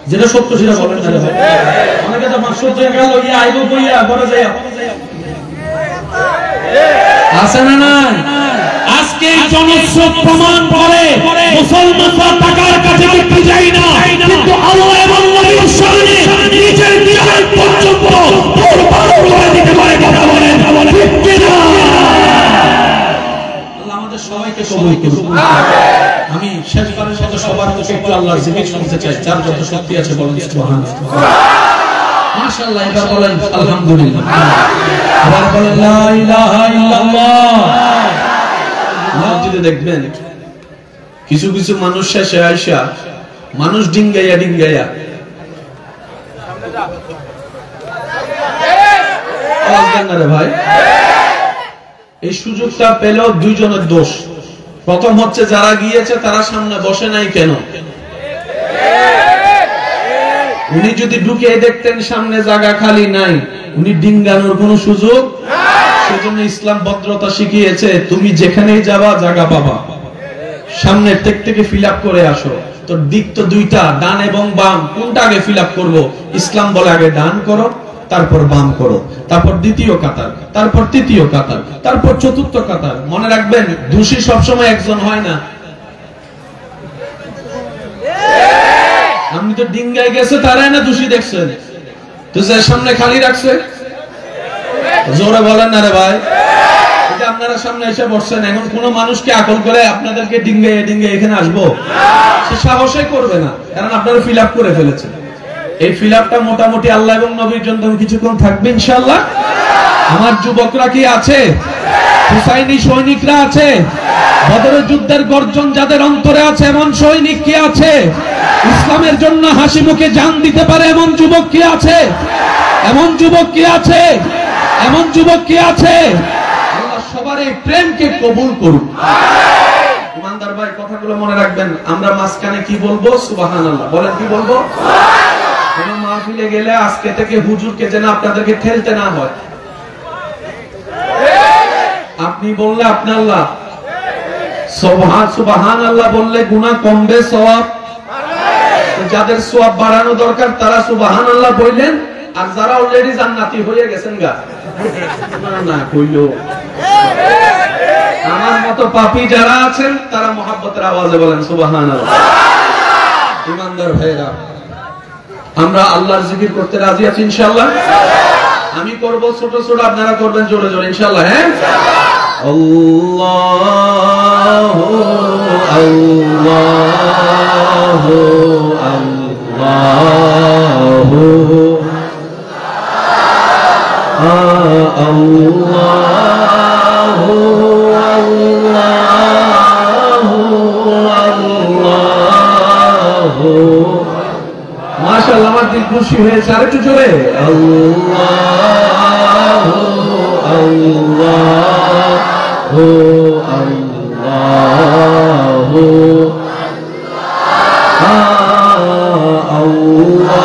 যেটা সত্য সেটা বলেন না ভাই। অনেকে তো 500 টাকা লইয়া আইবো কইয়া ঘরে যাইয়া আছে না না। আজকে জনস্রোত প্রমাণ করে মুসলমানরা টাকার কাছে দেখতে যায় না, কিন্তু আল্লাহ এবং নবীর সামনে নিজের জীবন পর্যন্ত কুরবান করে দিতে পারে। কথা বলেন ঠিক কি না? আল্লাহ আমাদের সবাইকে কবুল করুন। আমি শেষবারের মতো সবার মুখে একটু আল্লাহর জিকির শুনতে চাই। যার যত শক্তি আছে বলেন সুবহানাল্লাহ, মাশাআল্লাহ। এবার বলেন আলহামদুলিল্লাহ, এবার বলেন লা ইলাহা ইল্লাল্লাহ। মসজিদে দেখবেন কিছু কিছু মানুষ শেষে আইসা মানুষ ডিঙ্গাইয়া ডিঙ্গাইয়া ভাই, এই সুযোগটা পেল দুইজনের দোষ। প্রথম হচ্ছে যারা গিয়েছে তারা সামনে বসে নাই কেন? উনি যদি ঢুকে দেখতেন সামনে জায়গা খালি নাই, উনি ডিঙ্গানোর কোন সুযোগ। সেজন্য ইসলাম ভদ্রতা শিখিয়েছে, তুমি যেখানেই যাবা জায়গা পাবা, সামনে থেকে ফিল আপ করে আসো। তো দিক তো দুইটা, ডান এবং বাম, কোনটা আগে ফিল আপ করবো? ইসলাম বলে আগে ডান করো, তারপর বাম করো, তারপর দ্বিতীয় কাতার, তারপর তৃতীয় কাতার, তারপর চতুর্থ কাতার। মনে রাখবেন দোষী সবসময় একজন হয় না। আপনি তো ডিঙ্গায় গেছে তারাই না দোষী দেখছেন, তো যে সামনে খালি রাখছে জোরে বলেন না রে ভাই। এটা আপনারা সামনে এসে বসছেন, এখন কোন মানুষকে আকল করে আপনাদেরকে ডিঙ্গায় ডিঙ্গায় এখানে আসবো সে সাহসই করবে না, কারণ আপনারা ফিল আপ করে ফেলেছেন। এই ফিল আপটা মোটামুটি আল্লাহ এবং নবীর জন্য কিছুক্ষণ থাকবে ইনশাআল্লাহ। আমার যুবকরা কি আছে? হুসাইনি সৈনিকরা আছে? বদরের যুদ্ধের গর্জন যাদের অন্তরে আছে এমন সৈনিক কি আছে? ইসলামের জন্য হাসি মুখে জান দিতে পারে এমন যুবক কি আছে? এমন যুবক কি আছে? এমন যুবক কি আছে? আল্লাহ সবার এই প্রেমকে কবুল করুন। ইমানদার ভাই কথাগুলো মনে রাখবেন। আমরা মাঝখানে কি বলবো? সুবহানাল্লাহ বলেন। কি বলবো? কোন মাহফিলে গেলে আজকে থেকে হুজুরকে যেন আপনাদেরকে ঠেলতে না হয়। আপনি বললে আপনি আল্লাহ, সুবহানাল্লাহ বললে গুনাহ কমবে, সওয়াব। যাদের সওয়াব বাড়ানো দরকার তারা সুবহানাল্লাহ বললেন, আর যারা অলরেডি জান্নাতি হয়ে গেছেন গা না কইলো। আমার মতো পাপী যারা আছেন তারা মুহাব্বতের আওয়াজে বলেন সুবহানাল্লাহ। ইমানদার ভাইরা, আমরা আল্লাহর জিকির করতে রাজি আছি ইনশাআল্লাহ। আমি করব ছোট ছোট, আপনারা করবেন জোরে জোরে ইনশাআল্লাহ। হ্যাঁ, আল্লাহু আল্লাহু আল্লাহু আল্লাহু আল্লাহু আল্লাহু। মাশাআল্লাহ, আমার দিল খুশি হয়েছে। আর একটু জোরে আল্লাহু আল্লাহু আল্লাহু আল্লাহু আল্লাহু।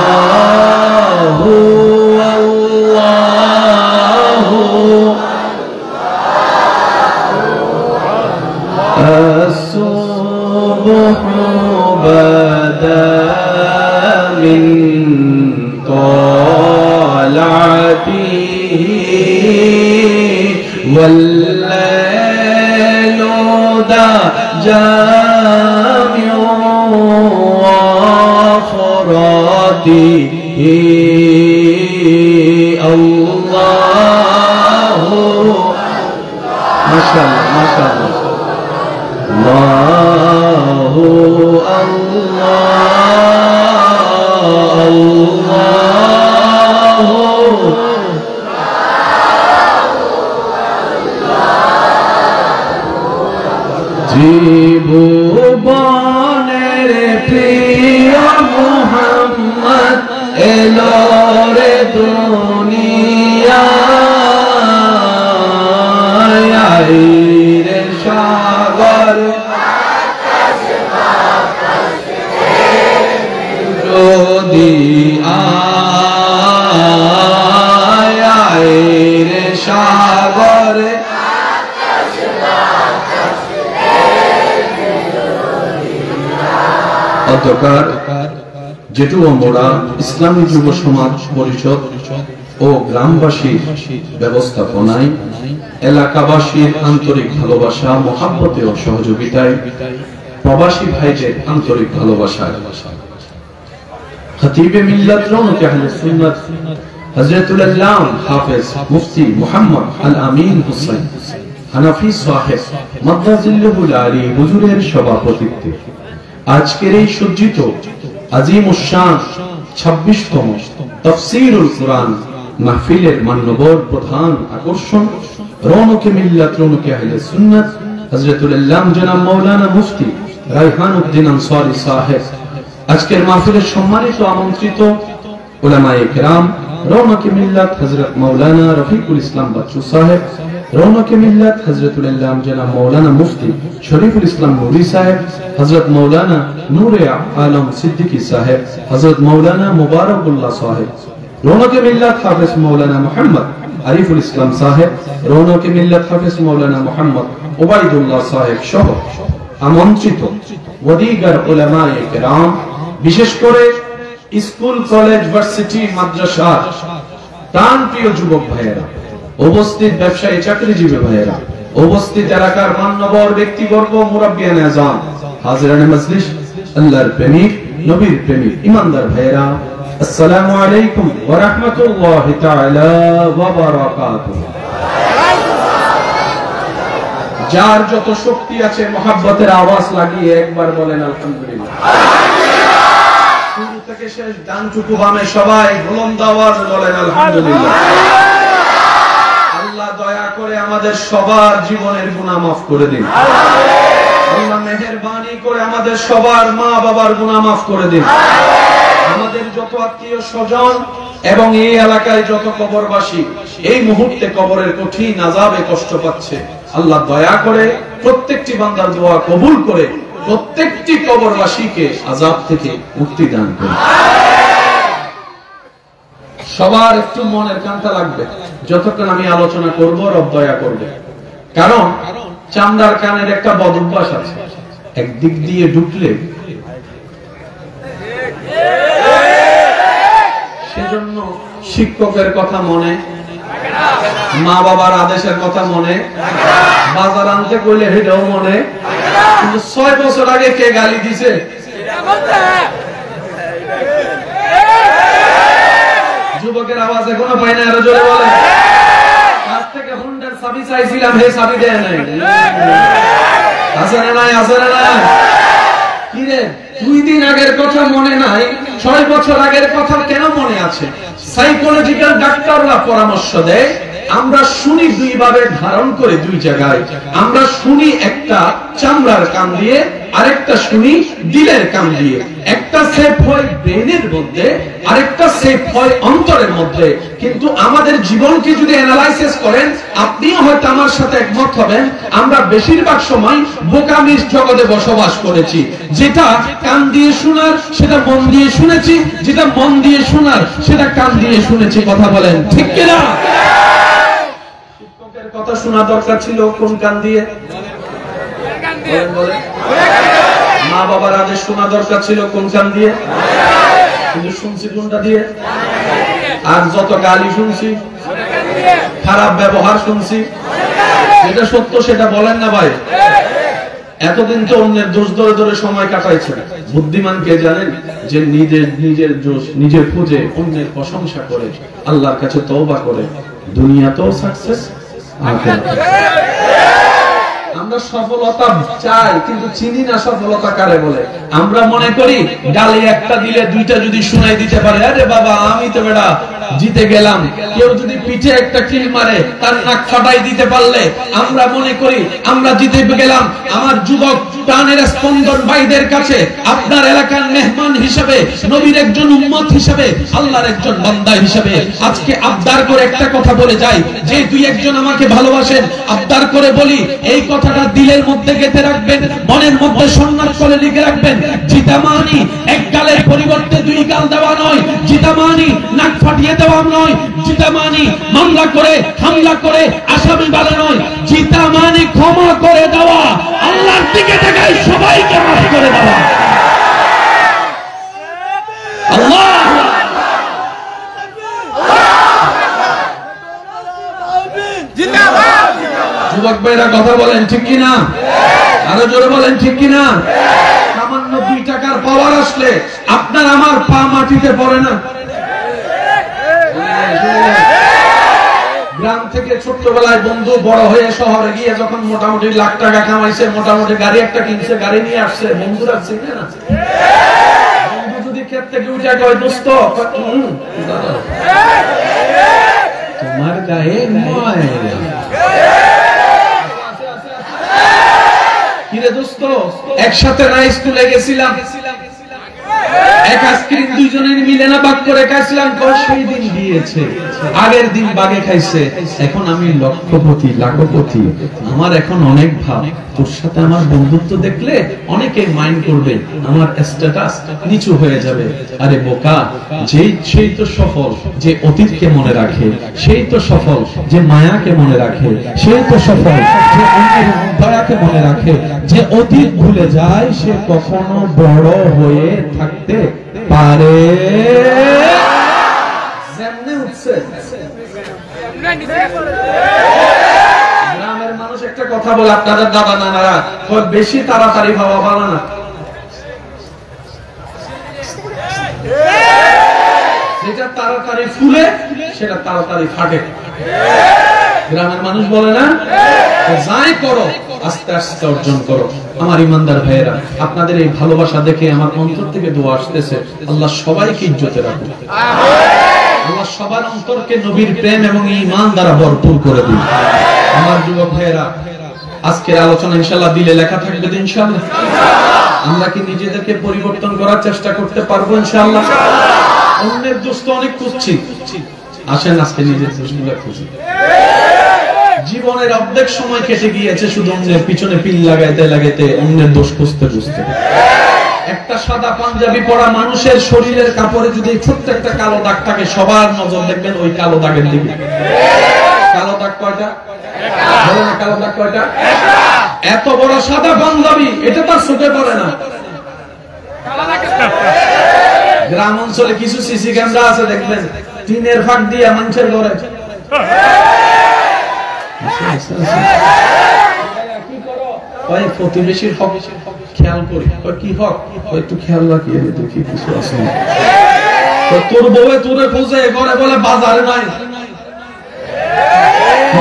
الصبح بدا من طلعته والليل دجى من وفراته الله ما شاء الله ما شاء الله الله الله الله জীবনের প্রিয় মুহাম্মদ এলো রে দুনিয়ায় রে সাগর যদি আয় রে সাগর অন্ধকার যেটুকু মোড়া ইসলামী যুব সমাজ পরিষদ ও গ্রামবাসীর ব্যবস্থাপনায় এলাকাবাসীর আন্তরিক ভালোবাসা, মহাব্বতে ও সহযোগিতায়, প্রবাসী ভাইদের আন্তরিক ভালোবাসায় খতিবে মিল্লাত রওনকে আহলে সুন্নাত হযরতুল আল্লাম হাফেজ মুফতি মুহাম্মদ আল আমিন হুসাইন হানাফি সাহেব মাদ্দাজিল্লাহুল আলী হুজুরের সভাপতিত্বে আজকের এই সজ্জিত আজিমুশ শান 26তম তাফসীরুল কুরআন মাহফিলের মান্যবর প্রধান আকর্ষণ রওনকে মিল্লাত রওনকে আহলে সুন্নাত হযরতুল আল্লাম জনাব মাওলানা মুফতি রায়হান উদ্দিন আনসারী সাহেব, আজকের মাহফিলের সম্মানিত আমন্ত্রিত উলামায়ে কেরাম, রওনকে মিল্লাত হযরত মাওলানা রফিকুল ইসলাম বাচ্চু সাহেব, রওনকে মিল্লাত হযরতুল আল্লাম জনাব মাওলানা মুফতি শরীফুল ইসলাম নুরি সাহেব, হযরত মাওলানা নূরে আলম সিদ্দিকী সাহেব, হযরত মাওলানা মুবারকুল্লাহ সাহেব, রওনকে মিল্লাত হাফেজ মাওলানা মুহাম্মদ আরিফুল ইসলাম সাহেব, রওনকে মিল্লাত হাফেজ মাওলানা মুহাম্মদ ওবাইদুল্লাহ সাহেব সহ আমন্ত্রিত ওয়াদিগার উলামায়ে কেরাম, বিশেষ করে স্কুল, কলেজ, ভার্সিটি, মাদ্রাসা প্রাণপ্রিয় যুবক ভাইয়েরা, উপস্থিত ব্যবসায়ী, চাকরিজীবী ভাইয়েরা, উপস্থিত এলাকার মান্যবর ব্যক্তিবর্গ, মুরাব্বিয়ানে আযাম, হাজিরানে মজলিস, আল্লাহর প্রেমিক, নবীর প্রেমিক, ইমানদার ভাইয়েরা, আসসালামু আলাইকুম ওয়া রাহমাতুল্লাহি তাআলা ওয়া বারাকাতুহু। যার যত শক্তি আছে মহব্বতের আওয়াজ লাগিয়ে একবার বলেন আলহামদুলিল্লাহ। শুরু থেকে শেষ ডানটুকু বামে সবাই বুলন্দ আওয়াজে বলেন আলহামদুলিল্লাহ। আল্লাহ দয়া করে আমাদের সবার জীবনের গুনাহ মাফ করে দিন। আল্লাহ মেহেরবানি করে আমাদের সবার মা বাবার গুনাহ মাফ করে দিন। আমাদের যত আত্মীয় স্বজন এবং এই এলাকায় যত কবরবাসী এই মুহূর্তে কবরের কঠিন আযাবে কষ্ট পাচ্ছে, আল্লাহ দয়া করে প্রত্যেকটি বান্দার দোয়া কবুল করে প্রত্যেকটি কবরবাসীকে আযাব থেকে মুক্তি দান করুন। সবার একটু মনের কান্তা লাগবে যতক্ষণ আমি আলোচনা করব, রব দয়া করবে। কারণ চামড়ার কানের একটা বদ অভ্যাস আছে, একদিক দিয়ে ঢুকলে সেজন্য শিক্ষকের কথা মনে, মা বাবার আদেশের কথা মনে, বাজার আনতে কইলে হেটাও মনে, কিন্তু 6 বছর আগে কে গালি দিছে যুবকের আওয়াজ এখনো পাই না, আরো জোরে বলে। কাছ থেকে হুন্ডার চাবি চাইছিলাম, হে চাবি দেয় নাই। আছে না নাই? আছে না নাই? কি রে 2 দিন আগের কথা মনে নাই, 6 বছর আগের কথা কেন মনে আছে? সাইকোলজিক্যাল ডাক্তাররা পরামর্শ দেয়, আমরা শুনি 2 ভাবে ধারণ করে 2 জায়গায়। আমরা শুনি একটা চামড়ার কান দিয়ে, আরেকটা শুনি দিলের কান দিয়ে। একটা সেফ হয় ব্রেনের মধ্যে, আরেকটা সেফ হয় অন্তরের মধ্যে। কিন্তু আমাদের জীবনকে যদি অ্যানালাইসিস করেন, আপনিও হয়তো আমার সাথে একমত হবেন, আমরা বেশিরভাগ সময় বোকামির জগতে বসবাস করেছি। যেটা কান দিয়ে শোনার সেটা মন দিয়ে শুনেছি, যেটা মন দিয়ে শোনার সেটা কান দিয়ে শুনেছি। কথা বলেন ঠিক কিনা? শিক্ষকের কথা শোনা দরকার ছিল কোন কান দিয়ে? মা বাবার আদেশ শোনা দরকার ছিল কোন কান দিয়ে? কিন্তু শুনছি কোনটা দিয়ে? আর যত গালি শুনছি, খারাপ ব্যবহার শুনছি, যেটা সত্য সেটা বলেন না ভাই। এতদিন তো অন্যের দোষ ধরে ধরে সময় কাটাইছে। বুদ্ধিমান কে জানেন? যে নিজের দোষ নিজে খুঁজে অন্যের প্রশংসা করে আল্লাহর কাছে তওবা করে, দুনিয়াতেও সাকসেস, আখিরাতেও। আমরা সফলতা চাই কিন্তু চিনি না সফলতা কারে বলে। আমরা মনে করি গালি একটা দিলে 2টা যদি শুনাই দিতে পারে, আরে বাবা আমি তো বেটা জিতে গেলাম। কেউ যদি পিঠে একটা কিল মারে, তার নাক ফাটাই দিতে পারলে আমরা মনে করি আমরা জিতে গেলাম। আমার যুবক প্রাণের স্পন্দন ভাইদের কাছে আপনার এলাকার মেহমান হিসেবে, নবীর একজন উম্মত হিসেবে, আল্লাহর একজন বান্দা হিসেবে আজকে আবদার করে একটা কথা বলে যাই, যে 2-1 আমাকে ভালোবাসেন, আবদার করে বলি এই কথাটা দিলের মধ্যে গেঁথে রাখবেন, মনের মধ্যে সন্ন্যাস করে লিখে রাখবেন। জিতা মানি এক গালের পরিবর্তে 2 গাল দেওয়া নয়, জিতা মানি নাক ফাটিয়ে দেওয়া নয়, জিতা মানি মামলা করে হামলা করে আসামি বানা নয়, জিতা মানি ক্ষমা করে দেওয়া, আল্লাহর দিকে তাকাই সবাইকে মাফ করে দেওয়া। যুবক ভাইরা কথা বলেন ঠিক কিনা? আরো জোরে বলেন ঠিক কিনা? সামান্য 2 টাকার পাওয়ার আসলে আপনার আমার পা মাটিতে পড়ে না। গ্রাম থেকে ছোট্টবেলায় বন্ধু বড় হয়ে শহরে গিয়ে যখন মোটামুটি লাখ টাকা কামাইছে, মোটামুটি গাড়ি একটা কিনছে, গাড়ি নিয়ে আসছে, বন্ধুরা চিনে না। বন্ধু যদি ক্ষেত থেকে উঠে কয় দোস্ত তোমার গায়ে ময়লা, কিরে দোস্ত একসাথে না স্কুলে গেছিলাম, এক আইসক্রিম দুইজনের মিলে না ভাগ করে খাইছিলাম, সেই দিন দিয়েছে, আগের দিন বাগে খাইছে, এখন আমি লক্ষপতি লাখপতি, আমার এখন অনেক ভাব, তোর সাথে আমার বন্ধুত্ব দেখলে অনেকে মাইন্ড করবে, আমার স্ট্যাটাস নিচু হয়ে যাবে। আরে বোকা, সেই তো সফল যে অতীতকে মনে রাখে, সেই তো সফল যে মায়াকে মনে রাখে, সেই তো সফল যে অন্যের দয়াকে মনে রাখে। যে অতীত ভুলে যায় সে কখনো বড় হয়ে থাকতে পারে। গ্রামের মানুষ একটা কথা বলে, আপনাদের দাদা নানারা বেশি তাড়াতাড়ি ভাবা ভালো না, যেটা তাড়াতাড়ি ফুলে সেটা তাড়াতাড়ি ফাটে। গ্রামের মানুষ বলে না, যাই করো আস্তে আস্তে অর্জন করো। আমার ইমানদার ভাইয়েরা, আপনাদের এই ভালোবাসা দেখে আমার অন্তর থেকে দোয়া আসতেছে, আল্লাহ সবাইকে ইজ্জতে রাখুন, আল্লাহ সবার অন্তরকে নবীর প্রেম এবং ঈমান দ্বারা ভরপুর করে দিন। আমার যুবক ভাইয়েরা, আজকের আলোচনা ইনশাআল্লাহ দিলে লেখা থাকবে তো ইনশাআল্লাহ। আমরা কি নিজেদেরকে পরিবর্তন করার চেষ্টা করতে পারবো ইনশাআল্লাহ? অন্যের দোষ তো অনেক খুঁজছি, আসেন আজকে নিজের দোষগুলো খুঁজি। জীবনের অর্ধেক সময় কেটে গিয়েছে শুধু অন্যের পিছনে পিল লাগাইতে লাগাইতে, অন্যের দোষ খুঁজতে খুঁজতে। একটা সাদা পাঞ্জাবি পরা মানুষের শরীরের কাপড়ে যদি ছোট্ট একটা কালো দাগ থাকে, সবার নজর দেখবেন ওই কালো দাগের দিকে। কালো দাগ কয়টা? বলেন না, কালো দাগ কয়টা? এত বড় সাদা পাঞ্জাবি, এটা তার চোখে পড়ে না। গ্রাম অঞ্চলে কিছু সিসি ক্যামেরা আছে, দেখবেন টিনের ফাঁক দিয়ে মানুষের ঘরে প্রতিবেশীর হক খেয়াল করি, কি হক একটু খেয়াল রাখি, দেখি কিছু আছে তোর বউয়ে তোরে খোঁজে, ঘরে বলে বাজার নাই,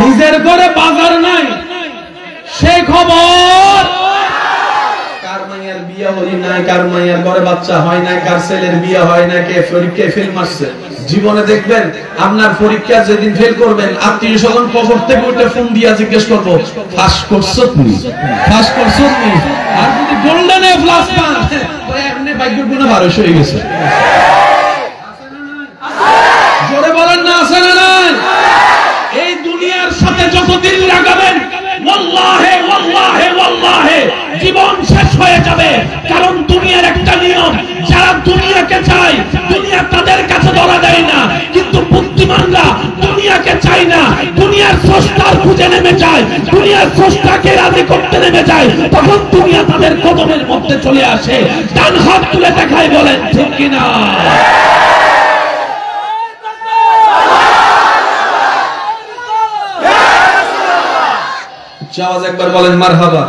নিজের ঘরে বাজার নাই, সে খবর কার মাইয়ার বিয়ে হয় নাই, কার মাইয়ার ঘরে বাচ্চা হয় নাই, কার ছেলের বিয়ে হয় না, কে পরীক্ষায় ফেল মারছে। জীবনে দেখবেন আপনার পরীক্ষা যেদিন ফেল করবেন, আত্মীয় স্বজন কবর থেকে উঠে ফোন দিয়া জিজ্ঞেস করবো, ফাঁস করছো তুমি, ফাঁস করছো তুমি। আর যদি গোল্ডেন এ প্লাস পান, এমনি ভাগ্য গুণে 1200 হয়ে গেছে। জোরে বলেন না, আছে না নাই? এই দুনিয়ার সাথে যতদিন লাগাবেন, ওয়াল্লাহি ওয়াল্লাহি ওয়াল্লাহি জীবন শেষ হয়ে যাবে। কারণ দুনিয়ার একটা নিয়ম, যারা দুনিয়াকে চায়, দুনিয়া তাদের কাছে ধরা দেয় না, কিন্তু বুদ্ধিমানরা দুনিয়াকে চায় না, দুনিয়ার স্রষ্টার খুঁজে নেমে যায়, দুনিয়ার স্রষ্টাকে রাজি করতে নেমে যায়, তখন দুনিয়া তাদের কদমের মধ্যে চলে আসে। ডান হাত তুলে দেখায়, বলেন ঠিক কিনা? আওয়াজ একবার বলেন মারহাবা।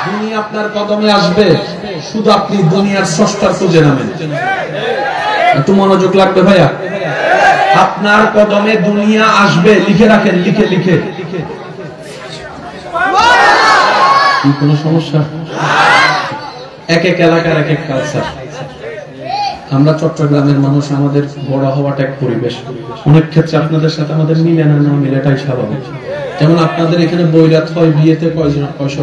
দুনিয়া আপনার কদমে আসবে, শুধু আপনি দুনিয়ার স্রষ্টার খুঁজে নামেন। একটু মনোযোগ লাগবে ভাইয়া, আপনার কদমে দুনিয়া আসবে, লিখে রাখেন, লিখে লিখে। কি কোনো সমস্যা? এক এক এলাকার এক এক কালচার। আমরা চট্টগ্রামের মানুষ, আমাদের বড় হওয়াটা এক পরিবেশ, অনেক ক্ষেত্রে আপনাদের সাথে আমাদের মিলে না, না মিলেটাই স্বাভাবিক। যেমন আপনাদের এখানে বৈরাত হয়, বিয়েতে কয়জন? 100,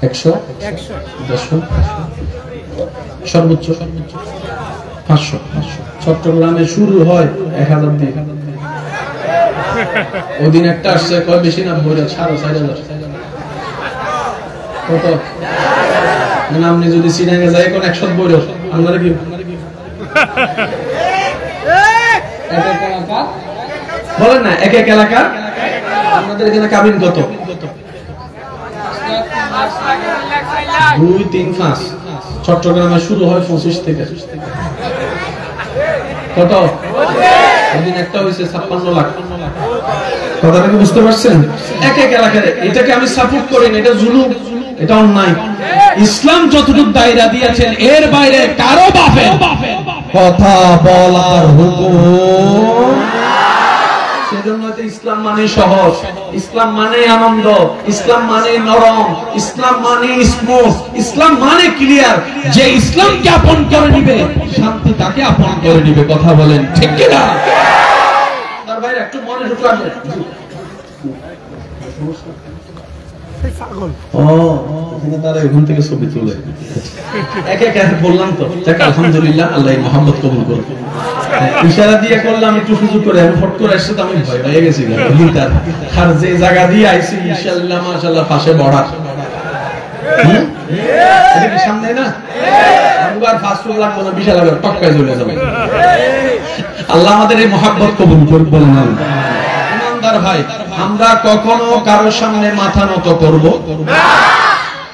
100, সর্বোচ্চ 500। চট্টগ্রামে শুরু হয় 1000 দিয়ে। ওই দিন একটা আসছে, কয় বেশি না, বৈরাত 4,500। কত? মানে আপনি যদি সিনাইয়ে যায় এখন 100 বৈরাত, আপনারা কি বলেন না? এক এক এলাকা। আপনাদের এখানে কাবিন কত? 2, 3, 5। চট্টগ্রামে শুরু হয় 25 থেকে। কত? ওদিন একটা হয়েছে 56 লাখ। কথাটা কি বুঝতে পারছেন? এক এক এলাকায় এটাকে আমি সাপোর্ট করি না, এটা জুলুম, এটা অন্যায়। ইসলাম যতটুকু দায়রা দিয়েছেন এর বাইরে কারো বাপের কথা বলার হুকুম। সেজন্য তো ইসলাম মানে সহজ, ইসলাম মানে আনন্দ, ইসলাম মানে নরম, ইসলাম মানে স্মুথ, ইসলাম মানে ক্লিয়ার। যে ইসলামকে আপন করে নিবে শান্তি তাকে আপন করে নিবে। কথা বলেন ঠিক কি না? তার বাইরে একটু মনে ঢুকাবে ওখান থেকে ছবি তুলে এক এক বললাম তো আলহামদুলিল্লাহ, আল্লাহ মোহাম্মদ কবুল করুন। ইশারা দিয়ে করলাম একটু সুযোগ করে, আমি ফট করে আসছে তো আমি ভয় পেয়ে গেছি। আর যে জায়গা দিয়ে আইছি ইনশাআল্লাহ মাশাআল্লাহ পাশে বড়া এটা কি সামনে না? একবার ফাস্ট ফুড লাগবে না, বিশাল আবার টক্কায় চলে যাবে। আল্লাহ আমাদের এই মহব্বত কবুল করুন বলেন না। ইমানদার ভাই, আমরা কখনো কারোর সামনে মাথা নত করব না।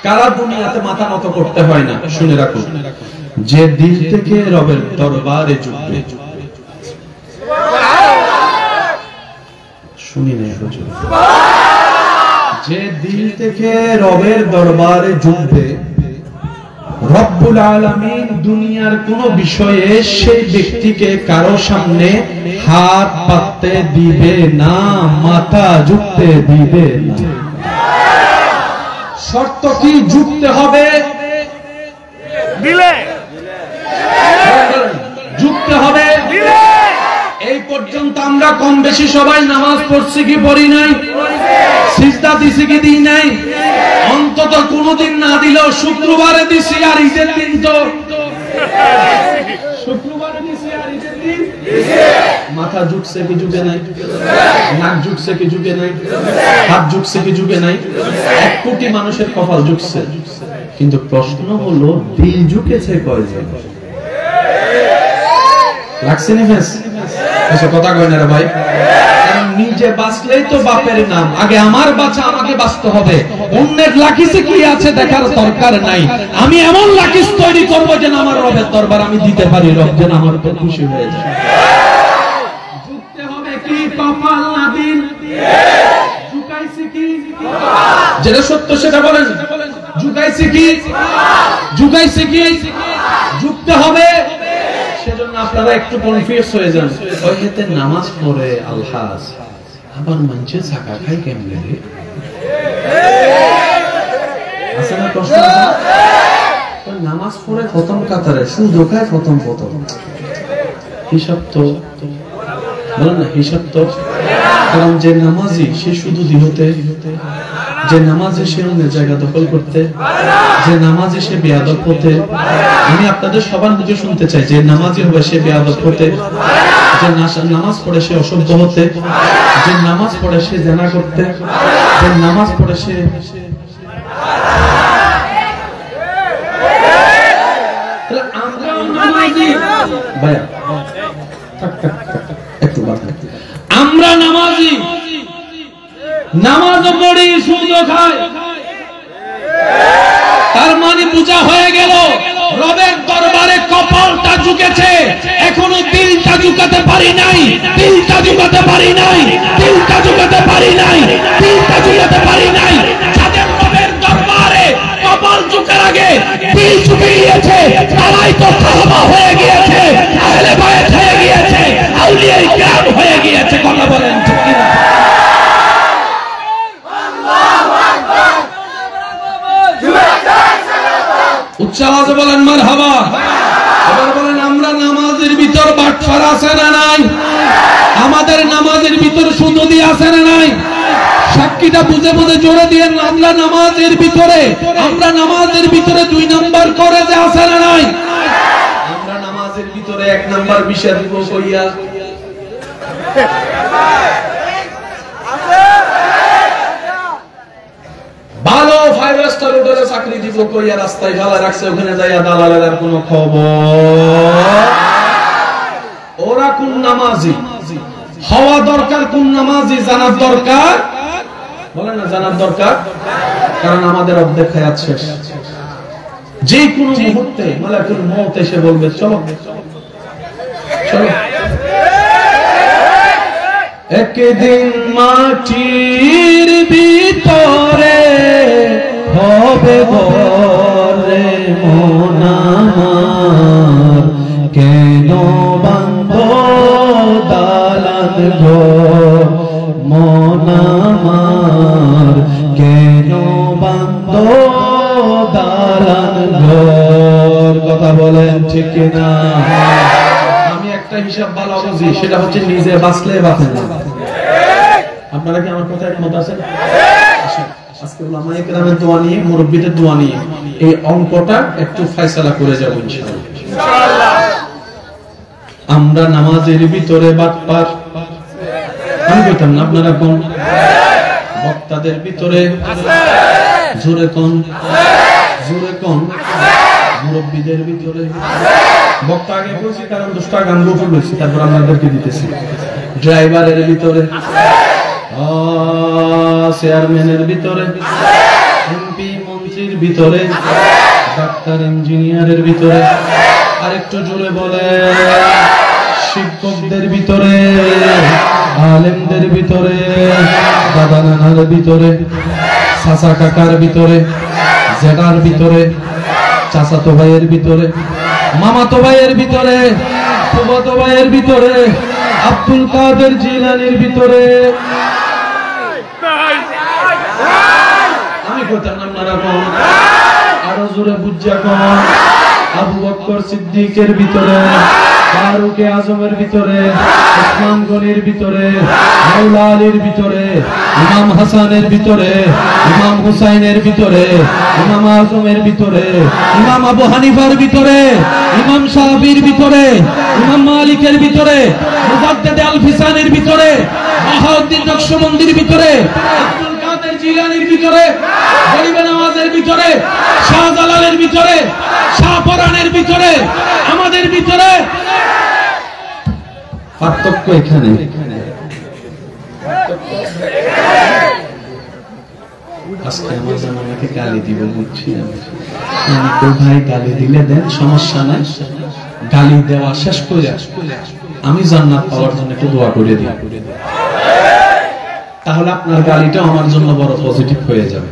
কারা দুনিয়াতে মাথা নত করতে হয় না, শুনে রাখুন। যে দিল থেকে রবের দরবারে ঝুঁকবে, শুনি না হুজুর, যে দিল থেকে রবের দরবারে ঝুঁকবে, রব্বুল আলামিন দুনিয়ার কোন বিষয়ে সেই ব্যক্তিকে কারো সামনে হাত পাততে দিবে না, মাথা ঝুঁকতে দিবে না। শর্ত কি? ঝুঁকতে হবে দিলে, ঝুঁকতে হবে দিলে। এই পর্যন্ত আমরা কম বেশি সবাই নামাজ পড়ছি কি পড়ি নাই? সিজদা দিছি কি দিই নাই? অন্তত কোনদিন না দিলেও শুক্রবারে দিছি, আর ঈদের দিন তো শুক্রবারে দিছি আর ঈদের দিন মাথা ঝুঁকছে কি ঝুঁকে নাই? নাক ঝুঁকছে কি ঝুঁকে নাই? হাত ঝুঁকছে কি ঝুঁকে নাই? 1 কোটি মানুষের কপাল ঝুঁকছে, কিন্তু প্রশ্ন হলো দিল ঝুঁকেছে কয়জন? লাগছে না ফেস? এসে কথা কয় না রে ভাই। কারণ নিজে বাঁচলেই তো বাপের নাম, আগে আমার বাঁচা আমাকে বাঁচতে হবে। অন্যের লাকিসে কি আছে দেখার দরকার নাই। আমি এমন লাকিস তৈরি করব যেন আমার রবের দরবার আমি দিতে পারি, রব যেন আমার উপর খুশি হয়ে যায়। ঝুঁকতে হবে কি? কপাল না দিল? ঝুঁকাইছে কি? যেটা সত্য সেটা বলেন। ঝুঁকাইছে কি? ঝুঁকাইছে কি? ঝুঁকতে হবে। সেজন্য আপনারা একটু কনফিউজ হয়ে যান। ওই হেতে নামাজ পড়ে আলহাজ, আবার মঞ্চে ছাকা খাই কেমনে রে? আছে না প্রশ্ন? ওই নামাজ পড়ে প্রথম কাতারে, সুদ খায় প্রথম প্রথম। হিসাব তো বলেন না, হিসাব তো। কারণ যে নামাজি সে শুধু দিহতে, যে নামাজে সে অন্যের জায়গা দখল করতে, যে নামাজে সে বেয়াদব হতে। আমি আপনাদের সবার মুখে শুনতে চাই, যে নামাজি হবে সে বেয়াদব হতে, যে নামাজ পড়ে সে অসভ্য হতে, যে নামাজ পড়ে সে জানা করতে, যে নামাজ পড়ে সে আমরা নামাজি, নামাজও পড়ি সুদও খাই। তার মানে বোঝা হয়ে গেল রবের দরবারে কপালটা ঝুঁকেছে, এখনো দিলটা ঝুঁকাতে পারি নাই, দিলটা ঝুঁকাতে পারি নাই, দিলটা ঝুঁকাতে পারি নাই, দিলটা ঝুঁকাতে পারি নাই। যাদের রবের দরবারে কপাল ঝুঁকার আগে দিল ঝুঁকে গিয়েছে, তারাই তো সাহাবা হয়ে গিয়েছে, আহলে বায়াত হয়ে গিয়েছে, আউলিয়া কিরাম হয়ে গিয়েছে। কথা বলেন ঠিক কি না? উচ্চ আওয়াজে বলেন মারহাবা। এবার বলেন, আমরা নামাজের ভিতর বাটফার আছে না নাই? আমাদের নামাজের ভিতর সুন্নতি আছে না নাই? সাক্ষীটা বুঝে বুঝে জোরে দিয়ে আমরা নামাজের ভিতরে, আমরা নামাজের ভিতরে 2 নাম্বার করে যে আছে না নাই? আমরা নামাজের ভিতরে 1 নাম্বার বিষয় দিব কইয়া ভালো 5 স্টার হোটেলে চাকরি দিব কইয়া রাস্তায় ফেলা রাখছে, ওখানে যাইয়া দালালের কোনো খবর। ওরা কোন নামাজি হওয়া দরকার, কোন নামাজি জানার দরকার, বলেন না জানার দরকার। কারণ আমাদের অর্ধেক হায়াত শেষ, যে কোনো মুহূর্তে মালাকুল মউত এসে বলবে চলো চলো। একদিন মাটির ভিতরে হবে ঘরে মন আমার, কেন বাঁধো দালান ঘর মন আমার, কেন বাঁধো দালান ঘর। কথা বলেন ঠিক কিনা? আমি একটা হিসাব ভালো বুঝি, সেটা হচ্ছে নিজে বাঁচলে বাঁচে না। আপনারা কি আমার কথা একমত আছেন? আজকে উলামায়ে কেরামের দোয়া নিয়ে, মুরব্বিদের দোয়া নিয়ে এই অঙ্কটা একটু ফয়সালা করে যাব ইনশাআল্লাহ। আমরা নামাজের ভিতরে বাটপার, আমি কইতাম না, আপনারা কোন? বক্তাদের ভিতরে জোরে কোন, জোরে কোন? মুরব্বিদের ভিতরে। বক্তা আগে বলছি কারণ 10 টাকা গান গোপন বলছি, তারপর আপনাদেরকে দিতেছি। ড্রাইভারের ভিতরে, চেয়ারম্যানের ভিতরে, এমপি মন্ত্রীর ভিতরে, ডাক্তার ইঞ্জিনিয়ারের ভিতরে, আরেকটু জোরে বলে, শিক্ষকদের ভিতরে, আলেমদের ভিতরে, দাদা নানার ভিতরে, চাচা কাকার ভিতরে, জেঠার ভিতরে, চাচাতো ভাইয়ের ভিতরে, মামাতো ভাইয়ের ভিতরে, ফুফাতো ভাইয়ের ভিতরে, আব্দুল কাদের জিলানীর ভিতরে। আমি কইতাম আপনারা কোন? আরো জোরে বুঝা কোন? আবু বকর সিদ্দিকের ভিতরে, ফারুক আজমের ভিতরে, ওসমান গনির ভিতরে, মাওলা আলীর ভিতরে, ইমাম হাসানের ভিতরে, ইমাম হুসাইনের ভিতরে, ইমাম আজমের ভিতরে, ইমাম আবু হানিফার ভিতরে, ইমাম শাফির ভিতরে, ইমাম মালিকের ভিতরে, মুজাদ্দিদ আল ফিসানির ভিতরে, বাহাউদ্দিন নকশবন্দির ভিতরে, আব্দুল কাদের জিলানীর ভিতরে, গরিবে নওয়াজের ভিতরে, শাহজালালের ভিতরে, শাহপরানের ভিতরে, আমাদের ভিতরে। পার্থক্য এখানে। আজকে আমার জামানাকে গালি দিব বুঝছি আমি, তো ভাই গালি দিলে দেন, সমস্যা নাই, গালি দেওয়া শেষ করে আমি জান্নাত পাওয়ার জন্য একটু দোয়া করে দিই, তাহলে আপনার গালিটা আমার জন্য বড় পজিটিভ হয়ে যাবে।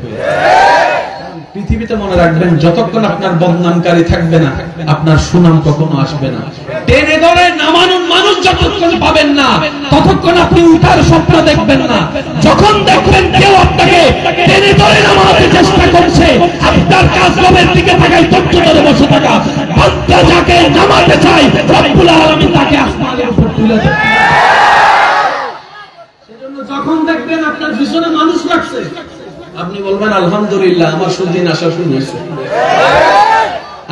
পৃথিবীতে মনে রাখবেন, যতক্ষণ আপনার বদনামকারী থাকবে না, আপনার সুনাম কখনো আসবে না। টেনে ধরে নামানোর মানুষ যতক্ষণ পাবেন না, ততক্ষণ আপনি উঠার স্বপ্ন দেখবেন না। যখন দেখবেন কেউ আপনাকে টেনে ধরে নামাতে চেষ্টা করছে, আপনার কাজ রবের দিকে তাকাই, ধৈর্য ধরে বসে থাকা। বান্দা যাকে নামাতে চায়, রব্বুল আলামিন তাকে আসমানের উপর তুলে দেন। সেজন্য যখন দেখবেন আপনার পিছনে মানুষ লাগছে, আপনি বলবেন আলহামদুলিল্লাহ, আমার সুদিন আসা শুরু হয়েছে।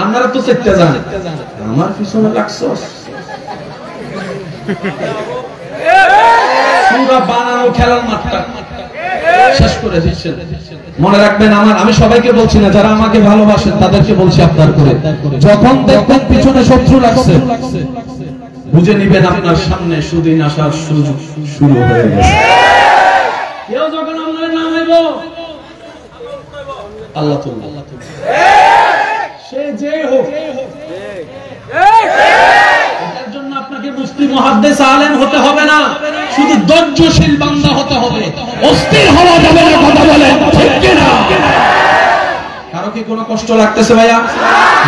আপনারা তো চেষ্টা জানেন, আমার পিছনে লাগছে পুরো বানানো খেলার মাঠটা শেষ করে দিচ্ছেন। মনে রাখবেন, আমি সবাইকে বলছি না, যারা আমাকে ভালোবাসেন তাদেরকে বলছি, আপনার করে যখন দেখবেন পিছনে শত্রু লাগছে, বুঝে নিবেন আপনার সামনে সুদিন আসার সুযোগ শুরু হয়ে গেছে। কেউ যখন আপনার নাম হইব, আল্লাহ সে যে হোক, এটার জন্য আপনাকে মুফতি মুহাদ্দিস আলেম হতে হবে না, শুধু ধৈর্যশীল বান্দা হতে হবে, অস্থির হওয়া যাবে না। কথা বলেন ঠিক কিনা? কারো কি কোনো কষ্ট লাগতেছে ভাইয়া?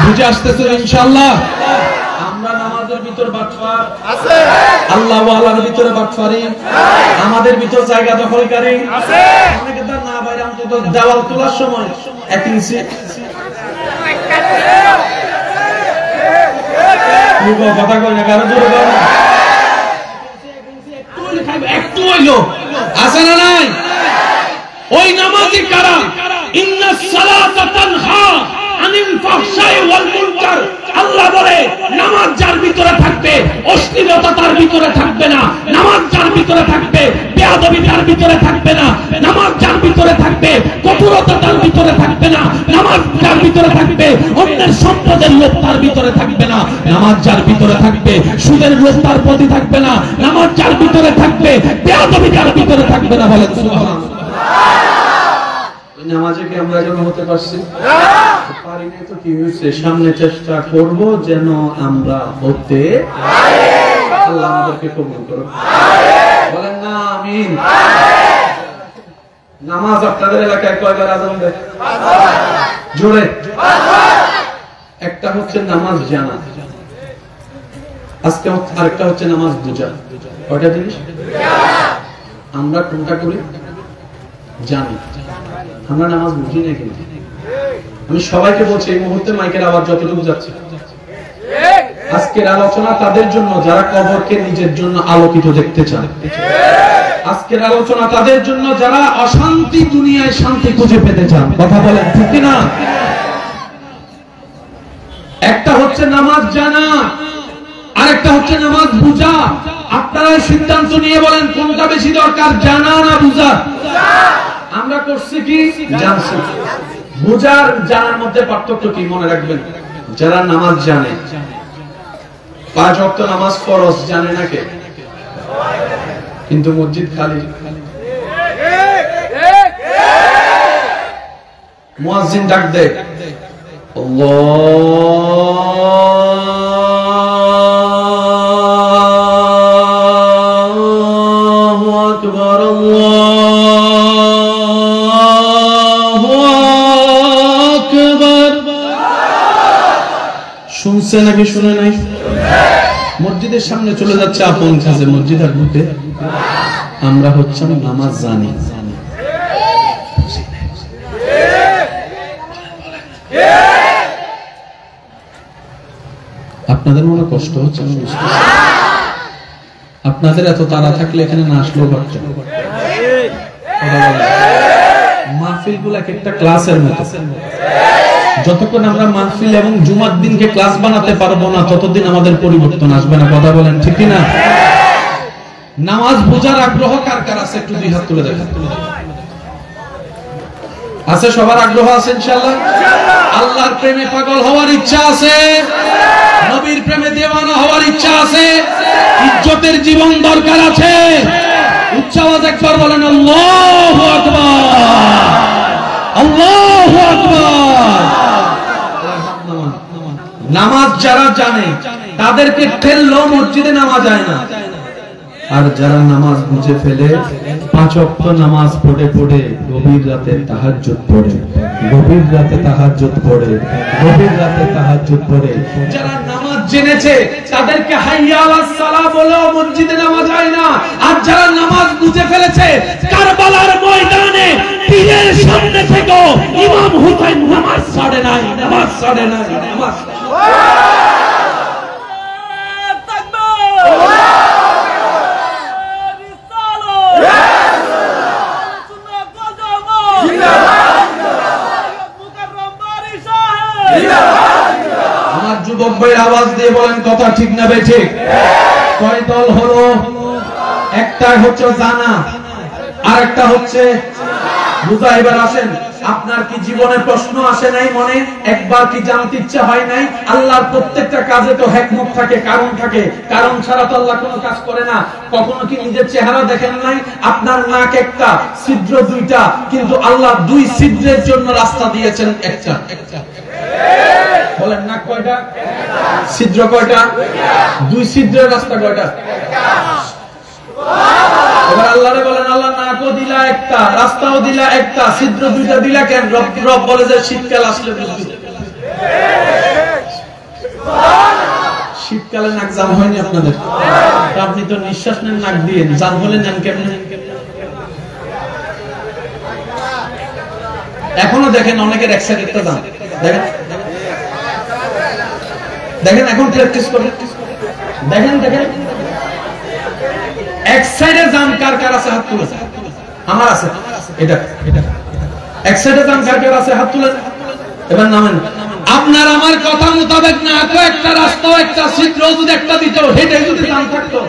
বুঝে আসতেছে ইনশাআল্লাহ? আমরা নামাজের ভিতর বাটফার আছে, আল্লাহ ওয়ালার ভিতরে বাটফারি, আমাদের ভিতর জায়গা দখলকারী আছে। অনেকে তার না বাইরে অন্তত দেওয়াল তোলার সময় 1 ইঞ্চি কথা কই না, কারো জোরে বলেন একটু হইলো আছে না নাই? ওই নামাজি কারা? ইন্নাস সালাতা তানহা আনিল ফাহশাই ওয়াল মুনকার। আল্লাহ বলে, নামাজ যার ভিতরে থাকবে, অশ্লীলতা তার ভিতরে থাকবে না। নামাজ যার ভিতরে থাকবে, বেয়াদবি তার ভিতরে থাকবে না। নামাজ যার ভিতরে থাকবে, কঠোরতা তার ভিতরে থাকবে না। নামাজ যার ভিতরে থাকবে, অন্যের সম্পদের লোভ তার ভিতরে থাকবে না। নামাজ যার ভিতরে থাকবে, সুদের লোভ তার প্রতি থাকবে না। নামাজ যার ভিতরে থাকবে, বেয়াদবি তার ভিতরে থাকবে না। বলেন সুবহানাল্লাহ। নামাজে কি আমরা যেন হতে পারছি? পারি না তো কি হয়েছে? সামনে চেষ্টা করব যেন আমরা হতে পারি। আল্লাহ আমাদেরকে কবুল করুন, বলেন না আমিন। নামাজ আপনাদের এলাকায় কয়বার আযান দেয়? জোরে। একটা হচ্ছে নামাজ জানা, আজকে আরেকটা হচ্ছে নামাজ বুঝা। কয়টা জিনিস? আমরা কোনটা করি? জানি, আমরা নামাজ বুঝি না। কিন্তু আমি সবাইকে বলছি, এই মুহূর্তে মাইকের আওয়াজ যতটুকু যাচ্ছে, আজকের আলোচনা তাদের জন্য যারা কবরকে নিজের জন্য আলোকিত দেখতে চান। আজকের আলোচনা তাদের জন্য যারা অশান্তি দুনিয়ায় শান্তি খুঁজে পেতে চান। কথা বলেন ঠিক না? একটা হচ্ছে নামাজ জানা, আরেকটা হচ্ছে নামাজ বুঝা। আপনারা সিদ্ধান্ত নিয়ে বলেন কোনটা বেশি দরকার, জানা না বুঝা? আমরা করছি কি? জানছি। বুঝার জানার মধ্যে পার্থক্য কি মনে রাখবেন। যারা নামাজ জানে, 5 ওয়াক্ত নামাজ ফরজ জানে না কে? কিন্তু মসজিদ খালি। মুয়াজ্জিন ডাক দেয়, আল্লাহু আকবার, আল্লাহু আকবার। শুনছে নাকি শুনে নাই? মসজিদের সামনে চলে যাচ্ছে আপন কাজে, মসজিদ আর ঢুকে। আমরা হচ্ছে নামাজ জানি। আপনাদের মনে কষ্ট হচ্ছে, আপনাদের এত তাড়া থাকলে এখানে না আসলেও পারতেন। মাহফিল গুলো একটা ক্লাসের মতো। যতক্ষণ আমরা মাহফিল এবং জুমার দিনকে ক্লাস বানাতে পারবো না, ততদিন আমাদের পরিবর্তন আসবে না। কথা বলেন ঠিক না? নামাজ বোঝার আগ্রহ কার কার আছে? একটু দুই হাত তুলে দেখেন। আছে? সবার আগ্রহ আছে ইনশাআল্লাহ? আল্লাহর প্রেমে পাগল হওয়ার ইচ্ছা আছে, নবীর প্রেমে দেওয়ানা হওয়ার ইচ্ছা আছে, ইজ্জতের জীবন দরকার আছে। উচ্চ আওয়াজ একবার বলেন আল্লাহু আকবার, আল্লাহু আকবার। নামাজ যারা জানে তাদেরকে ঠেললেও মসজিদে নামা যায় না। আর যারা নামাজ বুঝে ফেলে, 5 ওয়াক্ত নামাজ পড়ে পড়ে গভীর রাতে তাহাজ্জুদ পড়ে, গভীর রাতে তাহাজ্জুদ পড়ে, গভীর রাতে তাহাজ্জুদ পড়ে। যারা নামাজ জেনেছে তাদেরকে হাইয়া আলাস সালাহ বলেও মসজিদে নামা যায় না। আর যারা নামাজ বুঝে ফেলেছে, কারবালার ময়দানে পীরের সামনে থেকে ইমাম হুসাইন নামাজ ছাড়ে নাই, নামাজ ছাড়ে নাই, নামাজ। আমার যুবক ভাই আওয়াজ দিয়ে বলেন কথা ঠিক না বেঠিক? কয় দল হলো? একটা হচ্ছে জানা, আর একটা হচ্ছে বুঝা। এবার আসেন, আপনার কি জীবনে প্রশ্ন আসে নাই মনে? একবার কি জানতে ইচ্ছা হয় নাই? আল্লাহর প্রত্যেকটা কাজে তো হিকমত থাকে, কারণ থাকে। কারণ ছাড়া তো আল্লাহ কোনো কাজ করে না। কখনো কি নিজের চেহারা দেখেন নাই? আপনার নাক একটা, ছিদ্র 2টা, কিন্তু আল্লাহ 2 ছিদ্রের জন্য রাস্তা দিয়েছেন একটা। বলেন নাক কয়টা? ছিদ্র কয়টা? 2 ছিদ্রের রাস্তা কয়টা? এবার আল্লাহরে বলেন, আল্লাহ নাকও দিলা একটা, রাস্তাও দিলা একটা, ছিদ্র 2টা দিলা কেন? রব বলে যে শীতকাল আসলে বুঝবি। শীতকালে নাক জাম হয়নি আপনাদের? আপনি তো নিঃশ্বাস নেন নাক দিয়ে, জাম হলে নেন কেমনে? এখনো দেখেন অনেকের এক সাইড একটা জাম। দেখেন দেখেন, এখন প্র্যাকটিস করেন। দেখেন দেখেন, এক সাইডে জাম কার কার আছে? হাত তুলে। আমার আছে এটা। এক সাইডে জাম কার কার আছে? হাত তুলে। এবার নামেন। আপনার আমার কথা মোতাবেক না তো একটা রাস্তা, একটা ছিদ্র যদি একটা দিত, হেঁটে যদি জাম থাকতো,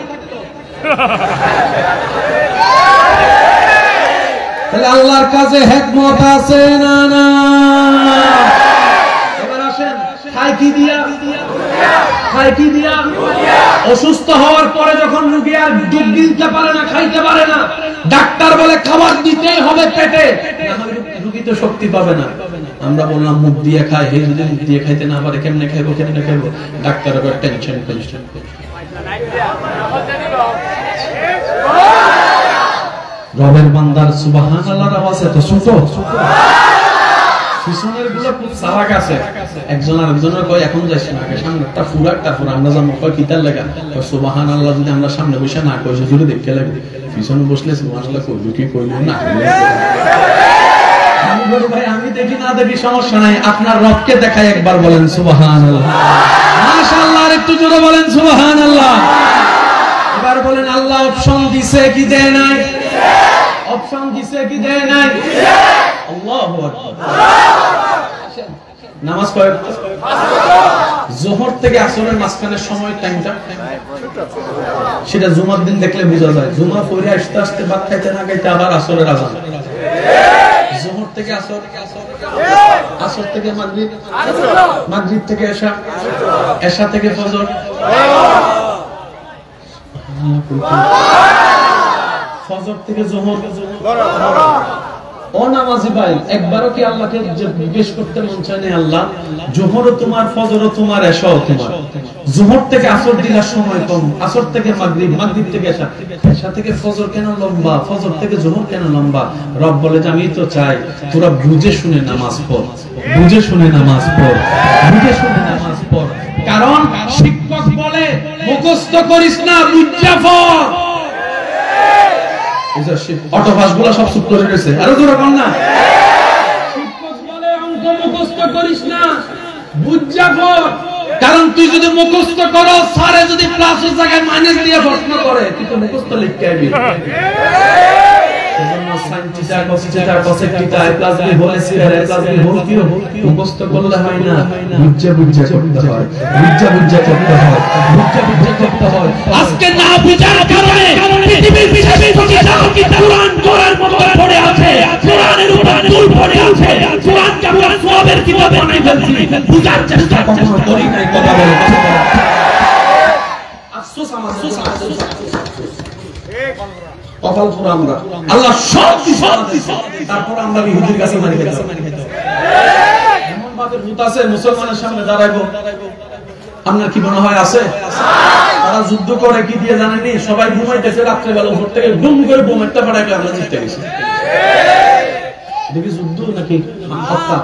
তাহলে আল্লাহর কাছে হিকমত আছে না? না। এবার আসেন, খাই কি দিয়া? খাই কি দিয়া? অসুস্থ হওয়ার পরে যখন রোগী আর দুধ গিলতে পারে না, খাইতে পারে না, ডাক্তার বলে খাবার দিতেই হবে পেটে, রোগী তো শক্তি পাবে না। আমরা বললাম মুখ দিয়ে খাই, হে যদি মুখ দিয়ে খাইতে না পারে কেমনে খাইবো, কেমনে খাইবো? ডাক্তার আবার টেনশন। রবের বান্দার সুবহানাল্লাহর আওয়াজ এত ছোট, পিছনের গুলো খুব সারাক আছে। একজন আরেকজনের কয় এখন যাইছ না, আগে সামনেটা ফুরাক, তারপর আমরা যাবো। কয় কিতার লেখা? সুবহানাল্লাহ যদি আমরা সামনে বসে না কই যদি দেখতে লাগে, পিছনে বসলে সুবহানাল্লাহ কইলো কি কইলো না। আমি বলি ভাই আমি দেখি না দেখি সমস্যা নাই, আপনার রবকে দেখাই একবার বলেন সুবহানাল্লাহ। মাশাআল্লাহ, আর একটু জোরে বলেন সুবহানাল্লাহ। এবার বলেন আল্লাহ অপশন দিছে কি দেয় নাই? অপশন দিছে কি দেয় নাই? আল্লাহু আকবার। নামাজ পড়ে যোহর থেকে আসরের মাঝখানের সময় টাইমটা, সেটা জুমার দিন দেখলে বোঝা যায়। জুমা পড়ে আসতে আসতে ভাত খাইতে না খাইতে আবার আসরের আযান। যোহর থেকে আসর, আসর থেকে মাগরিব, মাগরিব থেকে এশা, এশা থেকে ফজর, ফজর থেকে যোহর। অনামাজি ভাই একবারও কি আল্লাহকে জিজ্ঞেস করতে মন চায় না? আল্লাহ যোহরও তোমার, ফজরও তোমার, এশাও তোমার। যোহর থেকে আসর দিলার সময় কম, আসর থেকে মাগরিব, মাগরিব থেকে এশা, এশা থেকে ফজর কেন লম্বা, ফজর থেকে যোহর কেন লম্বা? রব বলে যে আমি তো চাই তোরা বুঝে শুনে নামাজ পড়, বুঝে শুনে নামাজ পড়, বুঝে শুনে নামাজ পড়। কারণ শিক্ষক বলে মুখস্থ করিস না, বুঝা পড়। অটোপাসগুলো সব চুপ করে গেছে, আরো জোরে বল না। শিক্ষক বলে অঙ্ক মুখস্থ করিস না, বুঝা পড়। কারণ তুই যদি মুখস্থ করো, স্যারে যদি প্লাসের জায়গায় মাইনাস দিয়ে প্রশ্ন করে, তুই তো মুখস্থ লিখতে আইবি। সেজন্য sin θ cos θ cos θ a plus b whole square a plus b whole cube মুখস্থ করলে হয় না, বুঝা বুঝা করতে হয়, বুঝা বুঝা করতে হয়, বুঝা বুঝা করতে হয়। আজকে না বুঝার কারণে পৃথিবীর শ্রেষ্ঠ কিতাব কুরআন কোরআন মতো পড়ে আছে, কোরআনের উপর দুল পড়ে আছে, কোরআনকে আমরা সওয়াবের কিতাব বানাই ফেলছি, বুঝার চেষ্টা কখনো করি নাই। কথা বলে আফসোস আমাদের, কপাল পুরো আমরা, আল্লাহ সব দিছে, তারপর আমরা ইহুদির কাছে মারি খেতে। এমন ভাবে ভূত আছে মুসলমানের সামনে দাঁড়াইবো, আপনার কি মনে হয় আছে? তারা যুদ্ধ করে কি দিয়ে জানেননি? সবাই ঘুমাইতেছে, রাত্রে বেলা উপর থেকে ডুম করে বোম একটা ফাটাইলে আমরা জিতে গেছি। দেখি যুদ্ধ নাকি হত্যা?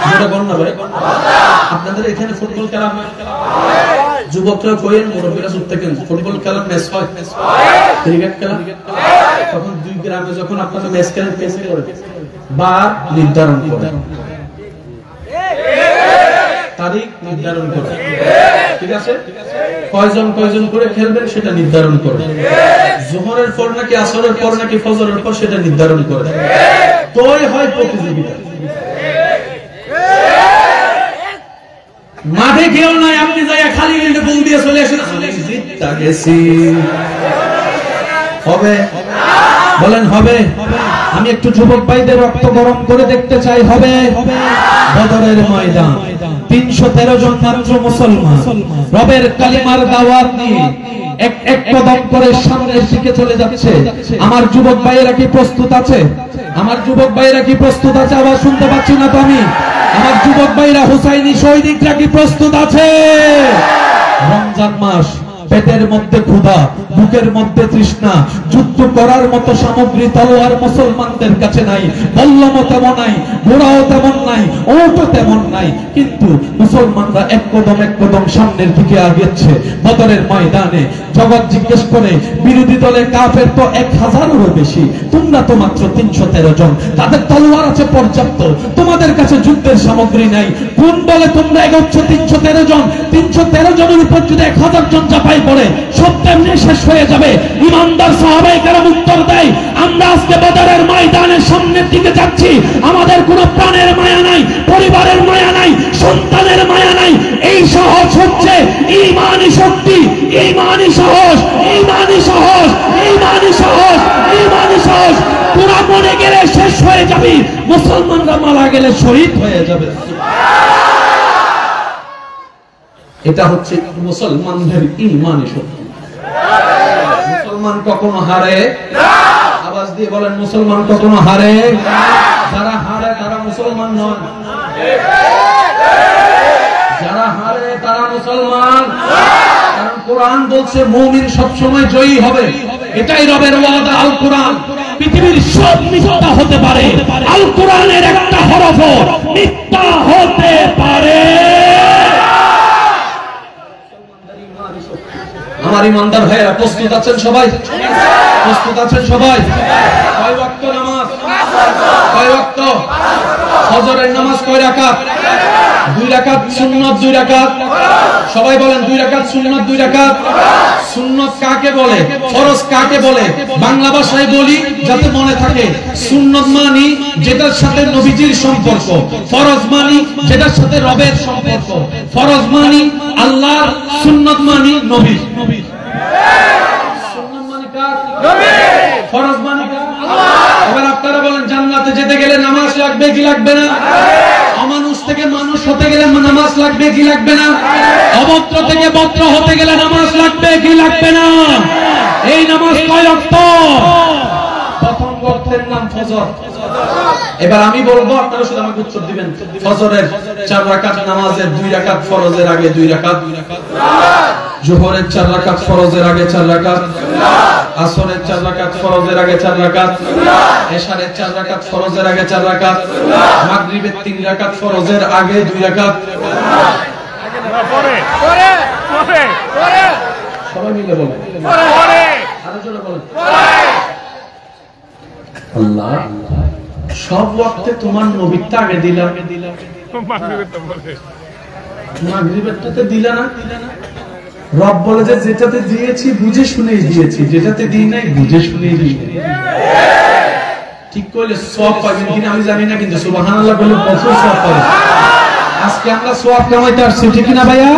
যেটা বল না ভাই, আপনাদের এখানে ফুটবল খেলা হয়, যুবকরা কইেন, মুরব্বীরা চুপ থাকেন। ফুটবল খেলা ম্যাচ হয়, ক্রিকেট খেলা, তখন দুই গ্রামে যখন আপনারা ম্যাচ খেলেন, পেছে করে বার নির্ধারণ করে, তারিখ নির্ধারণ করে, ঠিক আছে? কয়জন কয়জন করে খেলবেন সেটা নির্ধারণ করে, যোহরের পর নাকি আসরের পর নাকি ফজরের পর সেটা নির্ধারণ করে, তোই হয় প্রতিযোগিতা। মাঠে কেউ নাই, আপনি যাইয়া খালি ফিল্ডে গোল দিয়ে চলে আসেন, জিততা গেছি। হবে? বলেন হবে? আমি একটু যুবক ভাইদের রক্ত গরম করে দেখতে চাই। হবে? বদরের ময়দান 313 জন মাত্র মুসলমান রবের কালিমার দাওয়াত নিয়ে এক এক কদম করে সামনের দিকে চলে যাচ্ছে। আমার যুবক ভাইয়েরা কি প্রস্তুত আছে? আমার যুবক ভাইয়েরা কি প্রস্তুত আছে? আবার শুনতে পাচ্ছি না তো আমি। আমার যুবক ভাইরা, হুসাইনি সৈনিকরা কি প্রস্তুত আছে? রমজান মাস, পেটের মধ্যে ক্ষুধা, বুকের মধ্যে তৃষ্ণা, যুদ্ধ করার মতো সামগ্রী তলোয়ার মুসলমানদের কাছে নাই, বল্লমও তেমন নাই, ঘোড়াও তেমন নাই, ওটও তেমন নাই, কিন্তু মুসলমানরা এক কদম সামনের দিকে আগেছে। বদরের ময়দানে জগৎ জিজ্ঞেস করে, বিরোধী দলে কাফের তো 1000-এরও বেশি, তোমরা তো মাত্র 313 জন, তাদের তলোয়ার আছে পর্যাপ্ত, তোমাদের কাছে যুদ্ধের সামগ্রী নাই, কোন বলে তোমরা এগোচ্ছ 313 জন? 313 জনের উপর যদি 1000 জন চাপাই পড়ে, সব তেমনি শেষ হয়ে যাবে। ইমানদার সাহাবায়ে কেরাম উত্তর দেয়, আমরা আজকে বদরের ময়দানের সামনের দিকে যাচ্ছি, আমাদের কোনো প্রাণের মায়া নাই, পরিবারের মায়া নাই, সন্তানের মায়া নাই। এই সাহস হচ্ছে ঈমানি শক্তি, ঈমানি সাহস, ঈমানি সাহস, ঈমানি সাহস, ঈমানি সাহস। তোরা মরে গেলে শেষ হয়ে যাবে, মুসলমানরা মারা গেলে শহীদ হয়ে যাবে। এটা হচ্ছে মুসলমানদের ঈমানি শক্তি। মুসলমান কখনো হারে না। আওয়াজ দিয়ে বলেন, মুসলমান কখনো হারে না। যারা হারে তারা মুসলমান নয়, যারা হারে তারা মুসলমান। কারণ কোরআন বলছে মুমিন সব সময় জয়ী হবে, এটাই রবের ওয়াদা। আল কোরআন পৃথিবীর সব মিথ্যা হতে পারে, আল কোরআনের একটা হরফও মিথ্যা হতে পারে। আমার ইমানদার ভাইরা প্রস্তুত আছেন সবাই? প্রস্তুত আছেন সবাই? কয় ওয়াক্ত নামাজ? কয় ওয়াক্ত? ফজরের নামাজ কয় রাকাত? 2 রাকাত সুন্নাত, 2 রাকাত। সবাই বলেন 2 রাকাত সুন্নাত, 2 রাকাত। সুন্নাত কাকে বলে, ফরজ কাকে বলে? বাংলা ভাষায় বলি যাতে মনে থাকে। সুন্নাত মানি যেটার সাথে নবীজির সম্পর্ক, ফরজ মানি যেটার সাথে রবের সম্পর্ক। ফরজ মানি আল্লাহর, সুন্নাত মানি নবী। সুন্নাত মানি কার? নবী। ফরজ মানি কার? আল্লাহ। এবার আপনারা বলেন জান্নাতে যেতে গেলে নামাজ লাগবে কি লাগবে না? অমানুষ থেকে মানুষ হতে গেলে নামাজ লাগবে কি লাগবে না? অভদ্র থেকে ভদ্র হতে গেলে নামাজ লাগবে কি লাগবে না? এই নামাজ কয় ওয়াক্ত? প্রথম ওয়াক্তের নাম ফজর। এবার আমি বলবো, আপনারা শুধু আমাকে উত্তর দিবেন। ফজরের 4 রাকাত নামাজের 2 রাকাত ফরজের আগে 2 রাকাত, যোহরের 4 রাকাত ফরজের আগে 4 রাকাত, আসরের 4 রাকাত ফরজের আগে 4 রাকাত, এশারের 4 রাকাত ফরজের আগে 4 রাকাত, মাগরিবের 3 রাকাত ফরজের আগে 2 রাকাত। পরে পরে পরে পরে সবাই মিলে বলেন পরে, আরো জোরে বলেন পরে। আল্লাহ সব ওয়াক্তে তোমার নবীটা আগে দিলাম, মাগরিবেরটাতে দিলা না। রব বলে যে যেটাতে দিয়েছি বুঝে শুনেই দিয়েছি, যেটাতে দিই নাই বুঝে শুনেই দিই। ঠিক কইলে সওয়াব পাবেন কিনা আমি জানি না, কিন্তু সুবহানাল্লাহ বলে প্রচুর সওয়াব পাবেন। আজকে আমরা সওয়াব কামাইতে আসছি, ঠিক না ভাইয়া?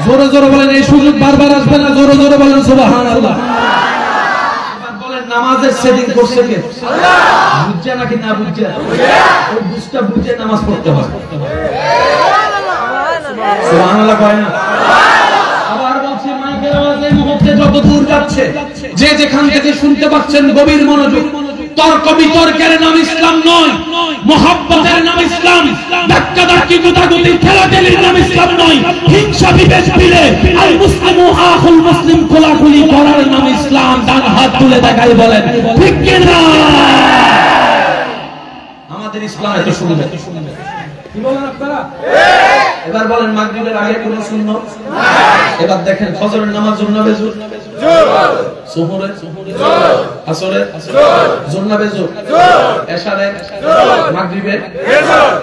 জোরে জোরে বলেন, এই সুযোগ বারবার আসবে না। জোরে জোরে বলেন সুবহানাল্লাহ। এবার বলেন নামাজের সেটিং করছে কে? আল্লাহ। বুঝছে নাকি না বুঝছে? ওই বুঝটা বুঝে নামাজ পড়তে হয়। সুবহানাল্লাহ কয় না? আবার বলছি মাইকের আওয়াজে মুহূর্তে যত দূর যাচ্ছে, যে যেখান থেকে শুনতে পাচ্ছেন গভীর মনোযোগ। তর্ক বিতর্কের নাম ইসলাম নয়, মুহাব্বতের নাম ইসলাম। ধাক্কাধাক্কি গুতাগুতি ঠেলাঠেলির নাম ইসলাম নয়, হিংসা বিদ্বেষ মিলে আল মুসলিমু আখুল মুসলিম খোলাখুলি করার নাম ইসলাম। ডান হাত তুলে দেখাই বলেন ঠিক কি না? আমাদের ইসলাম এত সুন্দর, কি বলেন আপনারা? এবার বলেন মাগরিবের আগে কোন সুন্নাত নাই। এবার দেখেন ফজরের নামাজ জুন্নাবে জোর, সুহরে জোর, আসরে জোর, জুন্নাবে জোর, এশারে জোর, মাগরিবে জোর।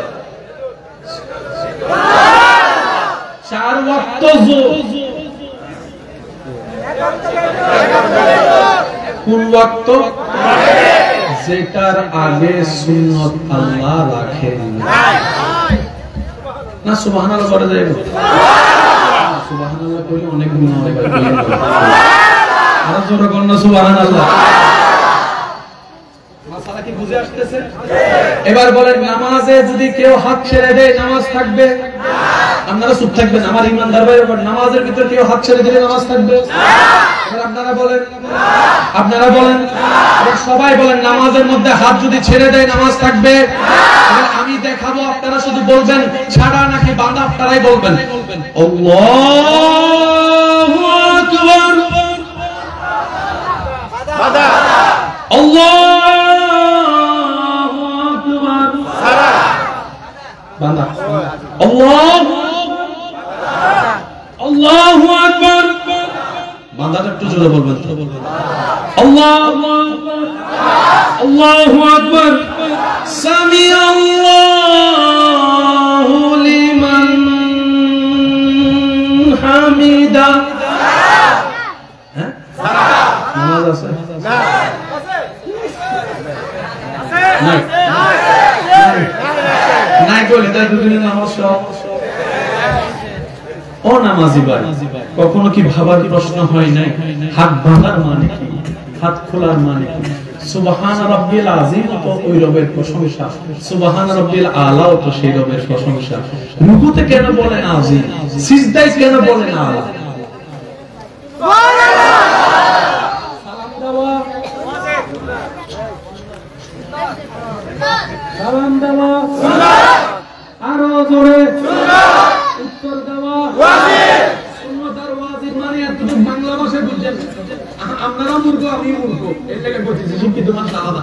4 ওয়াক্ত জোর। কোন ওয়াক্ত? যেটার আগে সুন্নাত আল্লাহ রাখেন না। সুবহানাল্লাহ বলে যায়, সুবহানাল্লাহ কইলে অনেক গুনাহ হয়। আর জোরে বলেন না সুবহানাল্লাহ। মাসালা কি বুঝে আসতেছে? এবার বলেন নামাজে যদি কেউ হাত ছেড়ে দেয় নামাজ থাকবে? আপনারা চুপ থাকবেন। আমার ইমানদার ভাই, নামাজের ভিতর কেউ হাত ছেড়ে দিলে নামাজ থাকবে? আপনারা বলেন, আপনারা বলেন, সবাই বলেন নামাজের মধ্যে হাত যদি ছেড়ে দেয় নামাজ থাকবে? আমি দেখাবো, আপনারা শুধু বলবেন ছাড়া নাকি বাঁধা, আপনারাই বলবেন। আল্লাহু আকবার, বাঁধা। আল্লাহু আকবার, বাঁধা। আল্লাহু আকবার, বাঁধাটা একটু জোরে বলবেন তো। আল্লাহু আকবার, আল্লাহু আকবার, সামি আল্লাহু লিমান হামিদা। হ্যাঁ, নামাজ আছে না? নাই, নাই বলি তাই দুদিনের নামাজ সব অনামাজি ভাই। কখনো কি ভাবার প্রশ্ন হয় নাই হাত বাঁধার মানে কি, হাত খোলার মানে কি? সুবহান রাব্বিল আযীম তো ওই রবের প্রশংসা, সুবহান রাব্বিল আলাও তো সেই রবের প্রশংসা। রুকুতে কেন বলেন আযীম, সিজদায় কেন বলেন আলা? সুবহানাল্লাহ। সালাম দেওয়া আরো জোরে, উত্তর দেওয়া ওয়াজিব। সুন্নাত আর ওয়াজিব মানে আপনারা মূর্খ আমি মূর্খ এর লাগে বলতেছি শিক্ষিত মানুষ আলাদা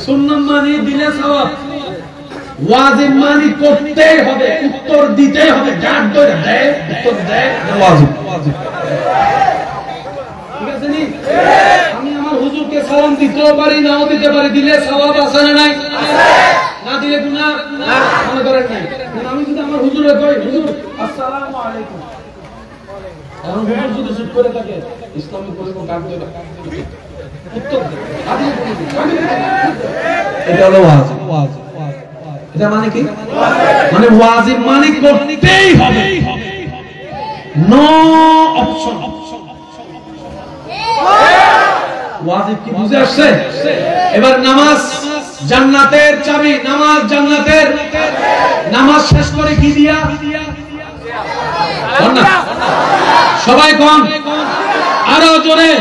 সুন্নাত মানে দিলে সওয়াব ওয়াজিব মানে করতেই হবে উত্তর দিতেই হবে গাট ধরে দেয় উত্তর দেয় ওয়াজিব ঠিক আছে নি আমি আমার হুজুরকে সালাম দিতেও পারি নাও দিতে পারি দিলে সওয়াব আছে না নাই না দিলে গুনাহ না মনে করেন নাই আমি যদি আমার হুজুরে কই হুজুর আসসালামু আলাইকুম এখন হুজুর যদি চুপ করে থাকে ইসলামী পরিবার গাট ধরে উত্তর দেয় এটা হলো ওয়াজিব এটা মানে কি মানে ওয়াজিব মানে করতেই হবে নো অপশন ওয়াজিব কি বুঝে আসছে এবার নামাজ জান্নাতের চাবি নামাজ জান্নাতের নামাজ শেষ করে কি দিয়া সবাই কোন আরো জোরে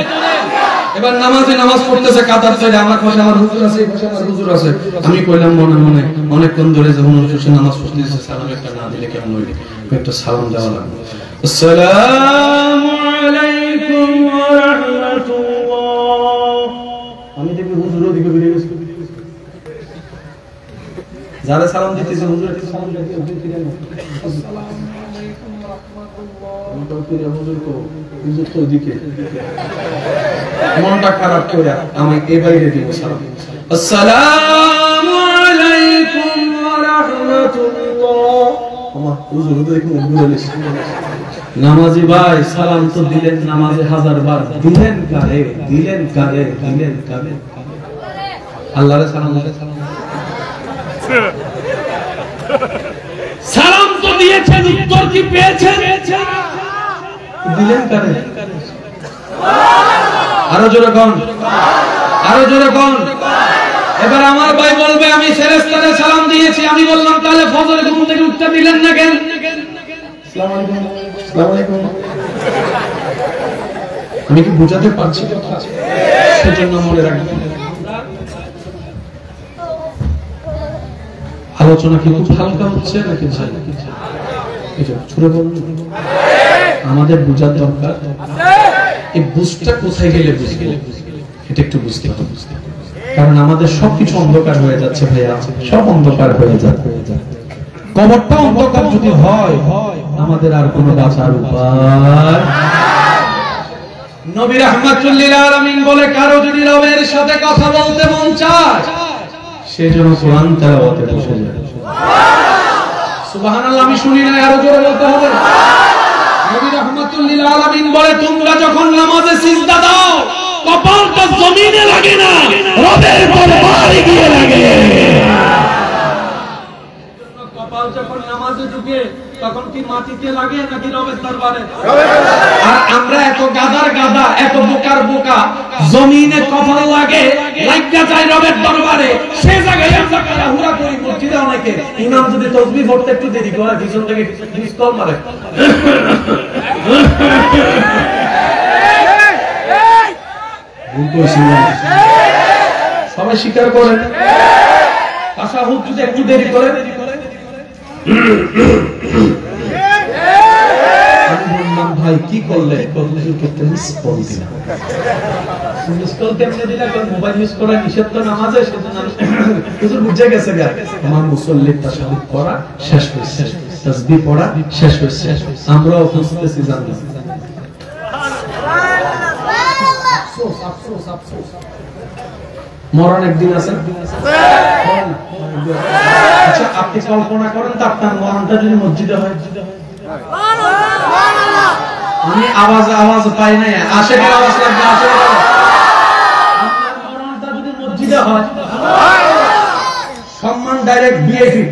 এবার নামাজে নামাজ পড়তেছে কাতার ধরে আমার পাশে আমার হুজুর আছে এই পাশে আমার হুজুর আছে আমি কইলাম মনে মনে অনেকক্ষণ ধরে যখন হুজুর নামাজ পড়তেছে সালাম একটা না দিলে কেমন হইবে একটা সালাম দেওয়া লাগবে আসসালামু আলাইকুম ওয়া রাহমাতুল্লাহ আমি দেখি হুজুর ওদিকে বেরিয়ে গেছে যারা সালাম দিতেছে হুজুর একটু সালাম দিতে ওদিকে ফিরে না আসসালামু আলাইকুম ওয়া রাহমাতুল্লাহ আমি তো ফিরে হুজুর তো ওদিকে মনটা খারাপ করে আমি এই বাইরে দিব সালাম আসসালামু আলাইকুম ওয়া রাহমাতুল্লাহ আমার হুজুর তো দেখুন বুঝালিস নামাজি ভাই সালাম তো দিলেন নামাজে হাজার বার দিলেন কারে আল্লাহরে সালাম সালাম তো দিয়েছেন উত্তর কি পেয়েছেন দিলেন কারে আরো জোরে কোন এবার আমার ভাই বলবে আমি ফেরেশতারে সালাম দিয়েছি আমি বললাম তাহলে ফজরের ঘুম থেকে উঠতে দিলেন না কেন আসসালামু আলাইকুম আমি কি বুঝাতে পারছি কথা সেজন্য মনে রাখবেন আলোচনা কি খুব হালকা হচ্ছে নাকি ভালো এটা ছুড়ে বলুন আমাদের বুঝার দরকার এই বুঝটা কোথায় গেলে বুঝবো এটা একটু বুঝতে হবে কারণ আমাদের সবকিছু অন্ধকার হয়ে যাচ্ছে ভাইয়া সব অন্ধকার হয়ে যাচ্ছে কবরটা অন্ধকার যদি হয় আমাদের আর কোনো বাঁচার উপায় নবী রাহমাতুল লিল আলামিন বলে কারো যদি রবের সাথে কথা বলতে মন চায় সে যেন কোরআন তেলাওয়াতে বসে যায় সুবহানাল্লাহ আমি শুনি না আরো জোরে বলতে হবে নবী রাহমাতুল লিল আলামিন বলে তোমরা যখন নামাজে সিজদা দাও কপালটা জমিনে লাগে না রবের দরবারে গিয়ে লাগে কপাল যখন নামাজে ঢুকে তখন কি মাটিতে লাগে নাকি রবের দরবারে আর আমরা এত গাদার গাদা এত বোকার বোকা জমিনে কপাল লাগে লাগা যায় রবের দরবারে সেই জায়গায় আমরা কালাহুরা করি মসজিদে অনেকে ইমাম যদি তাসবিহ পড়তে একটু দেরি করে পিছন থেকে মিসকল মারে সবাই স্বীকার করেন তাশাহুদ যদি একটু দেরি করে ভাই কি করলে মোবাইল ইউজ করা নিষেধ তো নামাজে হুজুর বুঝে গেছে আমার মুসল্লির তাশাহুদ পড়া শেষ হয়েছে তাসবিহ পড়া শেষ হয়েছে আমরাও বুঝতেছি জানি মরণ একদিন আছে আচ্ছা আপনি কল্পনা করেন তো আপনার মরণটা যদি মসজিদে হয় আমি আওয়াজ পাই নাই আশেকের আওয়াজ লাগবে আশেকের আপনার মরণটা যদি মসজিদে হয় সম্মান ডাইরেক্ট ভিআইপি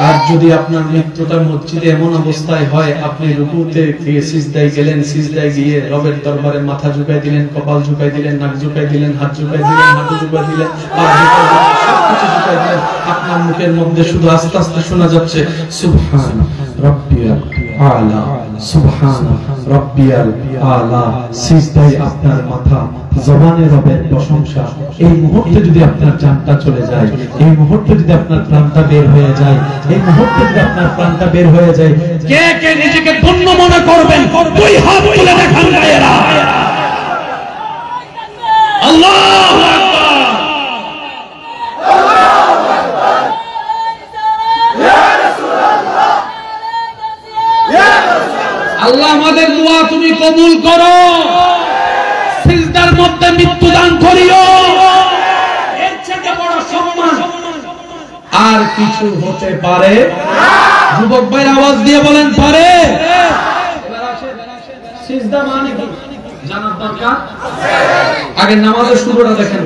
আর যদি আপনার মৃত্যুটা মসজিদে এমন অবস্থায় হয় আপনি রুকুতে গিয়ে সিজদায় গেলেন সিজদায় গিয়ে রবের দরবারে মাথা ঝুঁকাই দিলেন কপাল ঝুঁকাই দিলেন নাক ঝুঁকাই দিলেন হাত ঝুঁকাই দিলেন হাঁটু ঝুঁকাই দিলেন পা ঝুঁকাই দিলেন সবকিছু ঝুঁকাই দিলেন আপনার মুখের মধ্যে শুধু আস্তে আস্তে শোনা যাচ্ছে সুবহান রাব্বিয়াল আলা সুবহান রাব্বিয়াল আলা সিজদায় আপনার মাথা জবানে রবের প্রশংসা এই মুহূর্তে যদি আপনার জানটা চলে যায় এই মুহূর্তে যদি আপনার প্রাণটা বের হয়ে যায় এই মুহূর্তে যদি আপনার প্রাণটা বের হয়ে যায় কে কে নিজেকে ধন্য মনে করবেন দুই হাত তুলে দেখান ভাইয়েরা কবুল করো, সিজদার মধ্যে মৃত্যুদান করিও, এর চেয়ে বড় সম্মান আর কিছু হতে পারে? যুবক ভাই আওয়াজ দিয়ে বলেন পারে? এবার আসেন, সিজদা মানে কি জানার দরকার। আগে নামাজের শুরুটা দেখেন,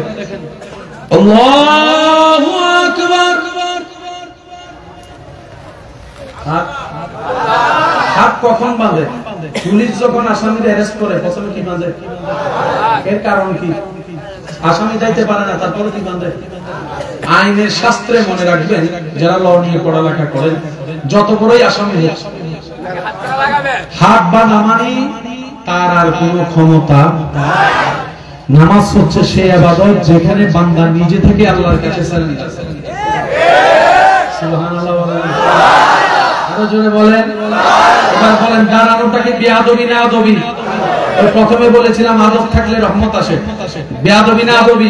আল্লাহু আকবার। হাত কখন বাঁধে? পুলিশ যখন আসামিদের অ্যারেস্ট করে প্রথমে কি বাঁধে? এর কারণ কি? আসামি যাইতে পারে না, তারপরে কি বাঁধে? আইনের শাস্ত্রে মনে রাখবেন, যারা ল নিয়ে পড়ালেখা করেন, যত বড়ই আসামি হোক, হাত বা নামানি তার আর কোনো ক্ষমতা। নামাজ হচ্ছে সেই ইবাদত যেখানে বান্দা নিজে থেকে আল্লাহর কাছে সারেন্ডার। সুবহানাল্লাহ বলেন, আরো জোরে বলেন। এবার বলেন দাঁড়ানোটা কি বেয়াদবি না আদবি? ওই প্রথমে বলেছিলাম আদব থাকলে রহমত আসে, বেয়াদবি না আদবি?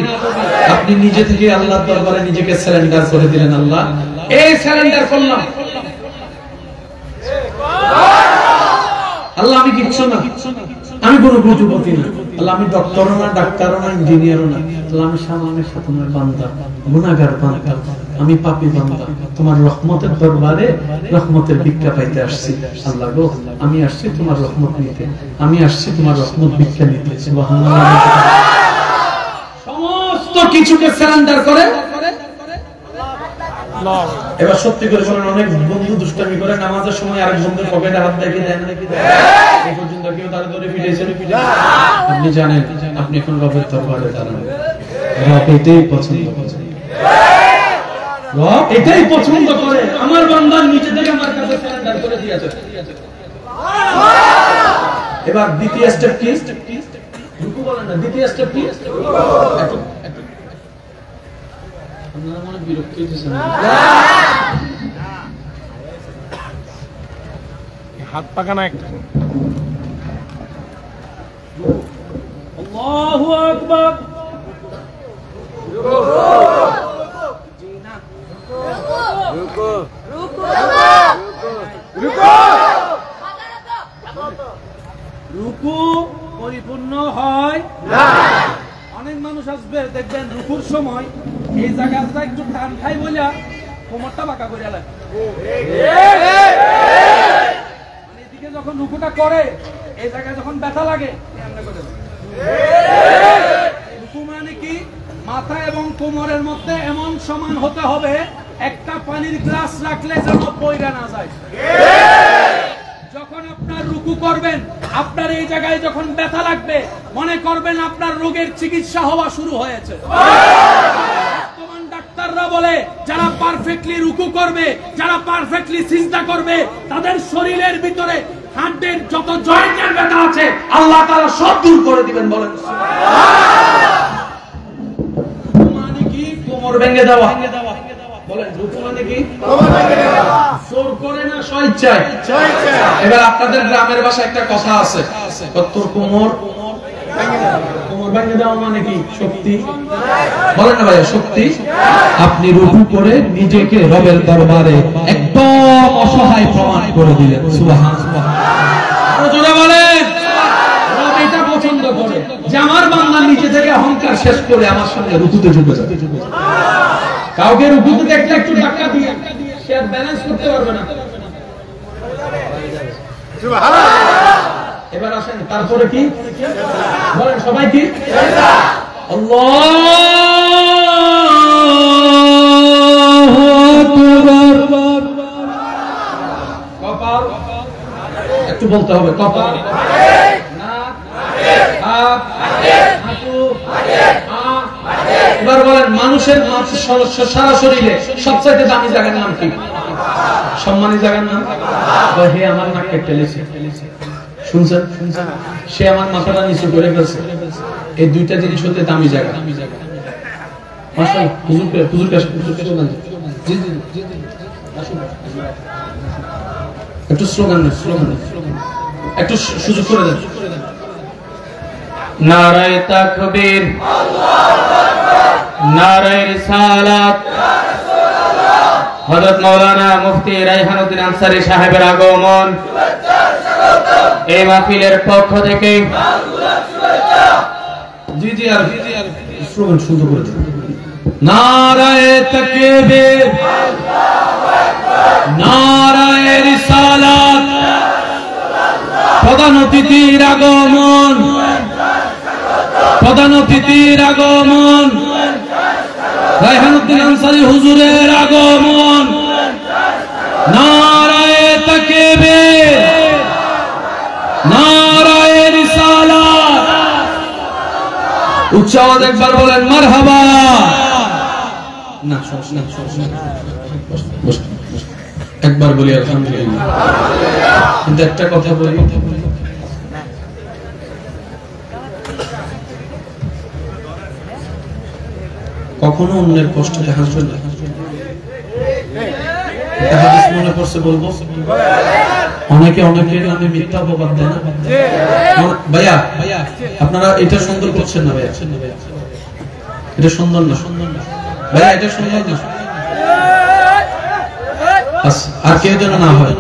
আপনি নিজে থেকে আল্লাহর দরবারে নিজেকে সারেন্ডার করে দিলেন, আল্লাহ এই সারেন্ডার করলাম, আল্লাহ আমি কিচ্ছু না, আমি কোনো প্রতিপত্তি না, আল্লাহ আমি ডক্টরও না, ডাক্তারও না, ইঞ্জিনিয়ারও না, আল্লাহ আমি সামান্য তোমার বান্দা, গুনাহগার বান্দা, আমি পাপী বান্দা, তোমার রহমতের দরবারে রহমতের ভিক্ষা পাইতে আসছি। আল্লাহ গো, আমি আসছি তোমার রহমত নিতে, আমি আসছি তোমার রহমত ভিক্ষা নিতে। সুবহানাল্লাহ। সমস্ত কিছুকে সারেন্ডার করে। এবার সত্যি করে বলেন, অনেক বন্ধু দুষ্টামি করে নামাজের সময় আরেক বন্ধুর পকেটে হাত দেখে দেন নাকি? এই পর্যন্ত কেউ তার ধরে পিটাইছেন? আপনি জানেন আপনি এখন রবের দরবারে দাঁড়ান। রব এটাই পছন্দ করে, রব এটাই পছন্দ করে, আমার বান্দা নিচে থেকে আমার কাছে সারেন্ডার করে দিয়েছে। এবার দ্বিতীয় স্টেপ কি? রুকু বলেন না, দ্বিতীয় স্টেপ কি? আপনারা মনে বিরক্ত হইতেছেন, হাত পাকা না একটা। আল্লাহু আকবার। রুকু পরিপূর্ণ হয় না। অনেক মানুষ আসবে দেখবেন রুকুর সময় এই জায়গাটা একটু টান খাই বলিয়া কোমরটা বাঁকা করে লাগে, মানে এদিকে যখন রুকুটা করে এই জায়গায় যখন ব্যথা লাগে রুকু মানে কি? মাথা এবং কোমরের মধ্যে এমন সমান হতে হবে, একটা পানির গ্লাস রাখলে যেন পয়রা না যায়। যখন আপনার রুকু করবেন, আপনার এই জায়গায় যখন ব্যথা লাগবে, মনে করবেন আপনার রোগের চিকিৎসা হওয়া শুরু হয়েছে। বর্তমান ডাক্তাররা বলে যারা পারফেক্টলি রুকু করবে, যারা পারফেক্টলি সিজদা করবে, তাদের শরীরের ভিতরে হাড়ের যত জয়েন্টের ব্যথা আছে আল্লাহ তাআলা সব দূর করে দিবেন। বলেন মানে কি? কোমর ভেঙে দেওয়া। বলেন রুকু মানে কি? কোমর ভেঙে দেওয়া। জোর করে না, স্বেচ্ছায়। এবার আপনাদের গ্রামের ভাষায় একটা কথা আছে, তোর কোমর ভেঙে দেওয়া মানে কি? শক্তি। বলেন না ভাইয়া, শক্তি। আপনি রুকু করে নিজেকে রবের দরবারে একদম অসহায় প্রমাণ করে দিলেন। সুবহানাল্লাহ। আরো জোরে বলেন। রব এটা পছন্দ করে যে আমার বান্দা নিজে থেকে অহংকার শেষ করে আমার সঙ্গে রুকুতে ঝুঁকে যায়। কাউকে রুকুতে দেখলে একটু ধাক্কা দিয়ে সে আর ব্যালেন্স করতে পারবে না। এবার আসেন, তারপরে কি বলেন সবাই? কি? আল্লাহু আকবার। কপাল একটু বলতে হবে, কপাল, নাক, হাত, হাঁটু, এবার বলেন মানুষের সারা শরীরে সবচাইতে দামি জায়গার নাম কি? সম্মানী জায়গার নাম? হে আমার নাক কেটে ফেলেছে, শুনছেন? সে আমার মাথাটা নিচু করে ফেলছে। এই দুইটা জিনিস হতে দামি জায়গা। একটু স্লোগান একটু সুযোগ করে দেন। নারায়ে তাকবীর, নারায়ে রিসালাত, হযরত মাওলানা মুফতি রায়হানুদ্দিন আনসারী সাহেবের আগমন এই মাহফিলের পক্ষ থেকে জি জি আর স্লোগান শুনতে করে নারায়ে তাকবীর নারায়ে রিসালাত প্রধান অতিথির আগমন প্রধান অতিথির আগমন রায়হানুদ্দিন আনসারী হুজুরের আগমন নারায়ে তাকবীর নারায়ে রিসালাত উচ্চ আওয়াজ একবার বলেন মারহাবা না একবার বলি আলহামদুলিল্লাহ কিন্তু একটা কথা বলি কখনো অন্যের কষ্টে হাসবেন না হাদিস মনে পড়ছে বলবো অনেকে নামে মিথ্যা অপবাদ দেয় না ভাইয়া আপনারা এটা সুন্দর করছেন না ভাইয়া এটা সুন্দর না ভাইয়া এটা সুন্দর না আর কেউ যেন না হয়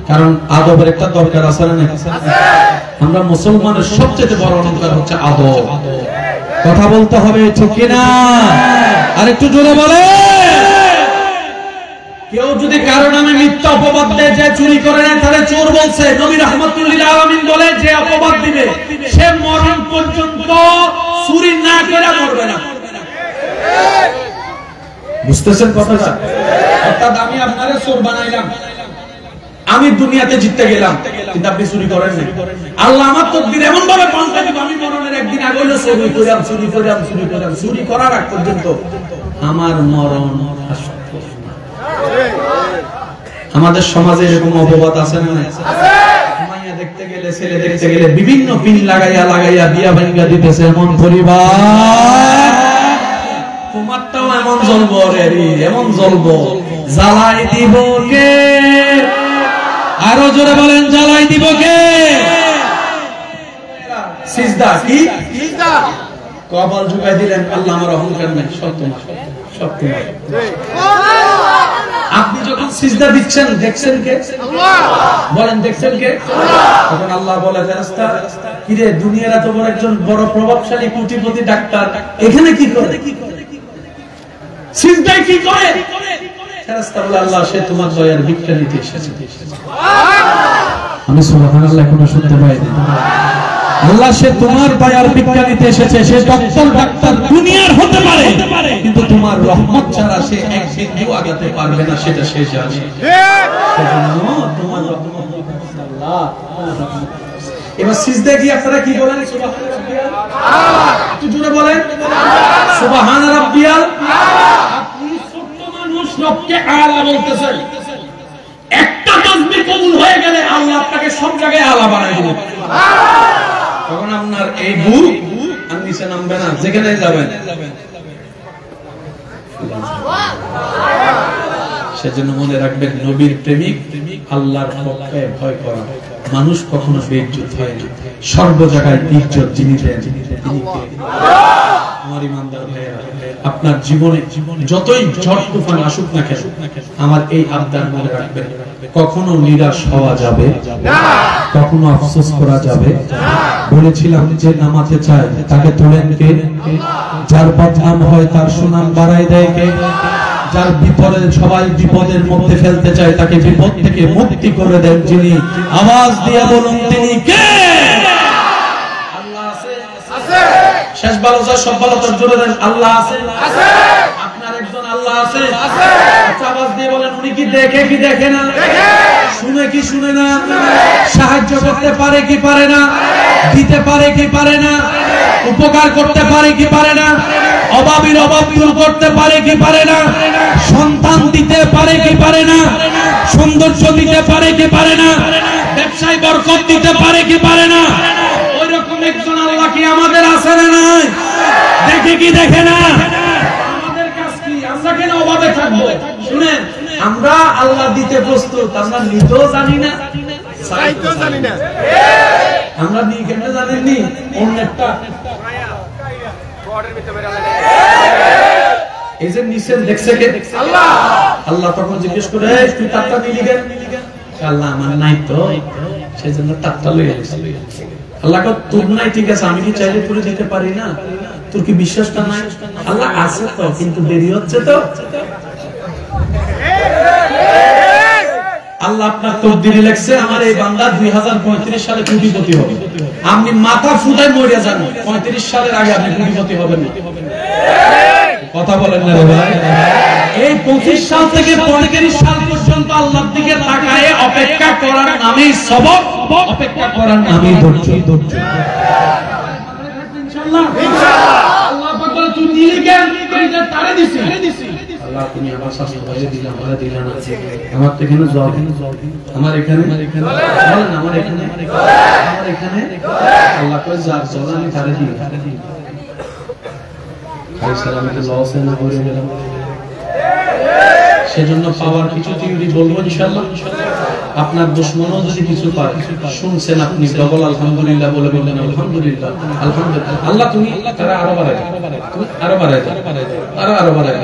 কারণ আদবের একটা দরকার আছে না আমরা মুসলমানের সবচেয়ে বড় অলংকার হচ্ছে আদব কথা বলতে হবে ঠিক কিনা আর একটু জোরে বলে কেউ যদি কারো নামে মিথ্যা অপবাদ দেয় যে চুরি করে না তাহলে চোর বলছে নবী রাহমাতুল লিল আলামিন বলে যে অপবাদ দিবে সে মরণ পর্যন্ত চুরি না করে মরবে না বুঝতেছেন কথাটা অর্থাৎ আমি আপনারে চোর বানাইলাম আমি দুনিয়াতে জিততে গেলাম কিন্তু আপনি চুরি করেন না আল্লাহ আমার তকদির এমন ভাবে পাল্টে দিবে আমি মরণের একদিন আগে হলো চুরি করার আগ পর্যন্ত আমার মরণ আমাদের সমাজে এরকম অপবাদ আছে না মাইয়া দেখতে গেলে ছেলে দেখতে গেলে বিভিন্ন পিন লাগাইয়া বিয়া ভাঙ্গা দিতেছে এমন পরিবার তোমারটাও এমন জ্বলবো এমন জ্বলবো জ্বালাই দিব কে আরো জোরে বলেন জ্বালাই দিব কে সিজদা কি সিজদা কবল ঝুঁকাই দিলেন আল্লাহ আমার অহংকার নাই সব তোমার আপনি যখন সিজদা দিচ্ছেন দেখছেন কে আল্লাহ বলেন দেখছেন কে তখন আল্লাহ বলে ফেরেশতা কিরে দুনিয়ার এত বড় একজন বড় প্রভাবশালী কোটিপতি ডাক্তার এখানে কি করে সিজদায় কি করে ফেরেশতা বলে আল্লাহ সে তোমার দয়ার ভিক্ষা নিতে এসেছে আমি সুবহানাল্লাহ কোনো শুনতে পাই না আল্লাহ সে তোমার দয়ার ভিক্ষা নিতে এসেছে সে ডাক্তার দুনিয়ার হতে পারে কিন্তু তোমার রহমত ছাড়া সে এক বিন্দু আগাতে পারবে না সেটা সে জানে সেজন্য তোমার রহমত আল্লাহ এবার সিজদা কি আপনারা কি বলেন সুবহানাল্লাহ একটু জোরে বলেন সুবহান রাব্বিয়াল আপনি ছোট মানুষ রবকে আলা বলতেছেন একটা তাসবিহ কবুল হয়ে গেলে আল্লাহ আপনাকে সব জায়গায় আলা বানায় দিবেন তখন আপনার এই বুক আর নিচে নামবে না যেখানে যাবেন সেজন্য মনে রাখবেন নবীর প্রেমিক আল্লাহর পক্ষে ভয় করা মানুষ কখনো বেইজ্জত হয় না সর্ব জায়গায় ইজ্জত যিনি দেন তিনি আমার ইমানদার ভাইয়েরা আপনার জীবনে যতই ঝড় তুফান আসুক না কেন আমার এই আবদার মনে রাখবেন কখনো নিরাশ হওয়া যাবে না কখনো আফসোস করা যাবে না বলেছিলাম যে নামাতে চায় তাকে তোলেন কে যার বদনাম হয় তার সুনাম বাড়ায় দেয় কে যার বিপদে সবাই বিপদের মধ্যে ফেলতে চায় তাকে বিপদ থেকে মুক্তি করে দেন যিনি আওয়াজ দিয়ে বলুন তিনি কে আল্লাহ আছে আছে শেষ ভালো যায় সব ভালো তার জোরে দেন আল্লাহ আছে আছে আপনার একজন আল্লাহ আছে আছে আচ্ছা আওয়াজ দিয়ে বলেন উনি কি দেখে কি দেখে না দেখে শুনে কি শুনে না সাহায্য করতে পারে কি পারে না দিতে পারে কি পারে না উপকার করতে পারে কি পারে না অভাবীর অভাব দূর করতে পারে কি পারে না সন্তান দিতে পারে কি পারে না সৌন্দর্য দিতে পারে কি পারে না ব্যবসায় বরকত দিতে পারে কি পারে না ওইরকম একজন আল্লাহ কি আমাদের আছে না নাই দেখে কি দেখে না আমাদের কাজ কি আমরা কেন অভাবে থাকবো শুনেন আমরা আল্লাহ দিতে প্রস্তুত আমরা নিতেও জানি না চাইতেও জানি না আমরা নিয়ে কেন জানেননি অন্যটা এই যে নিচে দেখছে কে আল্লাহ আল্লাহ তখন জিজ্ঞেস করে, এই তুই তারটা নিলি কেন? আল্লাহ আমার নাই তো, সেজন্য তারটা লইয়া গেছি। আল্লাহ কয় তোর নাই ঠিক আছে, আমি কি চাইলে তুলে দিতে পারি না? তোর কি বিশ্বাসটা নাই? আল্লাহ আছে তো, কিন্তু দেরি হচ্ছে তো। আল্লাহ আপনার তকদিরে লেখছে আমার এই বান্দা 2035 সালে কোটিপতি হবে। আপনি মাথা ফুটায় মরিয়া যান, 35 সালের আগে আপনি কোটিপতি হবেন না। কথা বলেন না রে ভাই। এই 25 সাল থেকে 35 সাল পর্যন্ত আল্লাহর দিকে তাকায়ে অপেক্ষা করার নামেই সবর, অপেক্ষা করার নামেই ধৈর্য। ইনশাআল্লাহ আল্লাহ পাক বলে তুই নিলি কেন? এটা তারে দিছি। আল্লাহ তুমি আমার শাস্তি বাইরে দিলা, আমারে দিলা না। আমার তো এখানে জল, আমার এখানে বলেন, আমার এখানে, আমার এখানে আল্লাহ কয় যার জল আমি তারে দিই। সালামকে জলসে না করে গেলাম। সেজন্য পাওয়ার কিছু থিওরি বলবো ইনশাআল্লাহ। আপনার দুশমনও যদি কিছু পায়, শুনছেন আপনি ডবল আলহামদুলিল্লাহ বলে বললেন আলহামদুলিল্লাহ, আলহামদুলিল্লাহ। আল্লাহ তুমি তারা আরো বাড়ায়, তুমি আরো বাড়ায়, আরো বাড়ায়।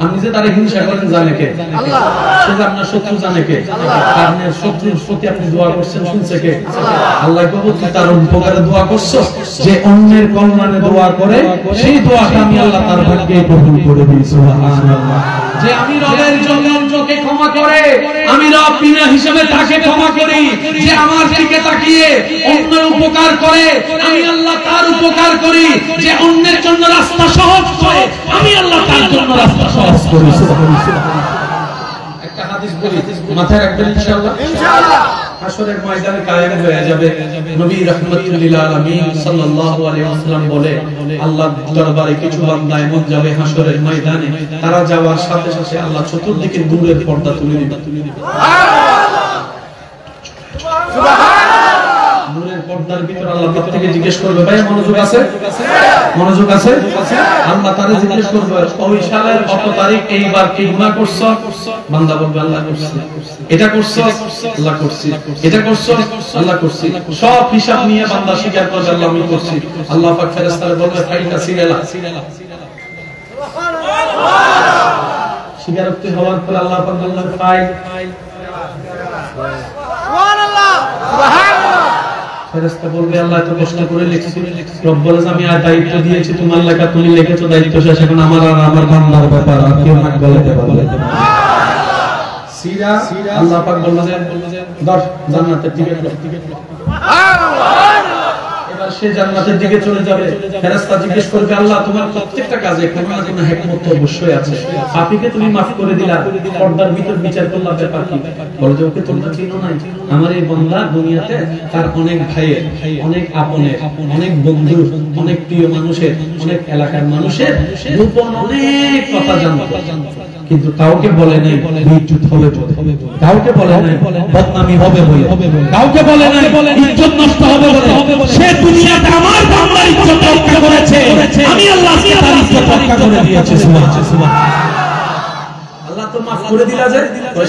আপনি যে তারা হিংসা করেন জানে কে? আল্লাহ। সে যে আপনার শত্রু জানে কে? আল্লাহ। আপনার শত্রুর প্রতি আপনি দোয়া করছেন শুনছে কে? আল্লাহ কবুল তুই তার উপকারে দোয়া করছো, যে অন্যের কল্যাণে দোয়া করে সেই দোয়াটা আমি আল্লাহ তার ভাগ্যে কবুল করে দিই। সুবহানাল্লাহ। যে আমি রবের জন্য অন্যকে ক্ষমা করে, আমি রব বিনা হিসাবে তাকে ক্ষমা করি। যে আমার দিকে তাকিয়ে অন্যের উপকার করে, আমি আল্লাহ তার উপকার করি। যে অন্যের জন্য রাস্তা সহজ করে, আমি আল্লাহ তার জন্য রাস্তা সহজ করি। একটা হাদিস বলি, মাথায় রাখবেন ইনশাআল্লাহ। ইনশাআল্লাহ হাশরের ময়দানে কায়েম হয়ে যাবে। নবী রাহমাতুল লিল আলামিন সাল্লাল্লাহু আলাইহি ওয়াসাল্লাম বলে, আল্লাহর দরবারে কিছু বান্দা এমন যাবে হাশরের ময়দানে, তারা যাওয়ার সাথে সাথে আল্লাহ চতুর্দিকে নূরের পর্দা তুলে দিবে। নূরের পর্দার ভিতর আল্লাহ থেকে জিজ্ঞেস করবে, ভাই মনোযোগ আছে? মনোযোগ আছে? আল্লাহ তারে জিজ্ঞেস করবে, ওই সালের কত তারিখ এইবার কি গুনাহ করছো? বান্দা বলবে আল্লাহ করছি। এটা করছো? আল্লাহ করছি। এটা করছো? আল্লাহ করছি। সব হিসাব নিয়ে বান্দা স্বীকার করবে আল্লাহ আমি করছি। আল্লাহ পাক ফেরেশতারে বলবে ফাইলটা সিরালা। স্বীকারোক্তি হওয়ার পর আল্লাহ পাক বললেন ফাইল। সুবহানাল্লাহ, সুবহানাল্লাহ। ফেরেশতা বলবে আল্লাহ এত কষ্ট করে লিখছি, রব বলে আমি আর দায়িত্ব দিয়েছি তোমার লেখা, তুমি লিখেছো, দায়িত্ব শেষ, এখন আমার আর আমার বান্দার ব্যাপার, আর কেউ নাক গলাতে পারবে না। সিরা আল্লাহ পাক বললেন ধর জান্নাতের দিকে। এবার সে জান্নাতের দিকে চলে যাবে। ফেরেশতা জিজ্ঞেস করবে আল্লাহ তোমার প্রত্যেকটা কাজে কোনো না কোনো হিকমত অবশ্যই আছে, পাপীকে তুমি maaf করে দিলা, পর্দার ভিতর বিচার করলা, ব্যাপার কি? বলে যে ওকে তোমরা চিনো নাই, আমার এই বান্দা দুনিয়াতে তার অনেক ভাইয়ের, অনেক আপনের, অনেক বন্ধু, অনেক প্রিয় মানুষের, অনেক এলাকার মানুষের গোপন অনেক কথা জানতো, কিন্তু কাউকে বলে নাই বিদ্যুৎ হবে বলে, কাউকে বলে নাই বদনামি হবে বলে, কাউকে বলে নাই ইজ্জত নষ্ট হবে বলে। সে দুনিয়াতে আমার বান্দার ইজ্জত রক্ষা করেছে, আমি আল্লাহ তার ইজ্জত রক্ষা করে দিয়েছি। সুবহানাল্লাহ। আল্লাহ তো maaf করে দিলা যে,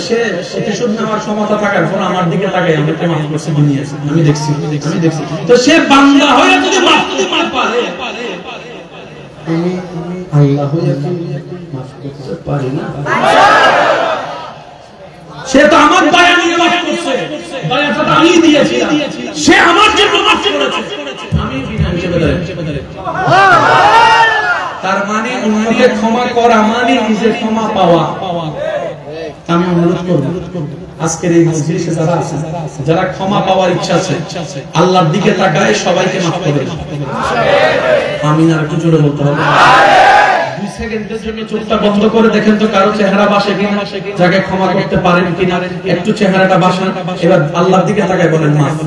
সে প্রতিশোধ নেওয়ার ক্ষমতা থাকার পর আমার দিকে তাকায় আমাকে maaf করছে দুনিয়াতে, আমি দেখছি। তো সে বান্দা হয়ে যদি maaf পারে, আমি আল্লাহ হয়ে কি maaf করতে পারি না? সে তো আমার দয়া নিয়ে maaf করছে, দয়াটা তো আমি দিয়েছি, সে আমার জন্য maaf করেছে, আমি বিনা হিসেবে দাঁড়িয়েছি। তার মানে অন্যকে ক্ষমা করা মানে নিজে ক্ষমা পাওয়া। আমি অনুরোধ করব আজকের এই মজলিসে যারা আছেন, যারা ক্ষমা পাওয়ার ইচ্ছা আছে, আল্লাহর দিকে তাকায় সবাইকে maaf করে দেন। আমিন। আর একটু জোরে বলতে হবে। 2 সেকেন্ডের জন্য চোখটা বন্ধ করে দেখেন তো কারো চেহারা বাসে কিনা, যাকে ক্ষমা করতে পারেন কিনা, একটু চেহারাটা বাসান। এবার আল্লাহর দিকে তাকায় বলেন maaf।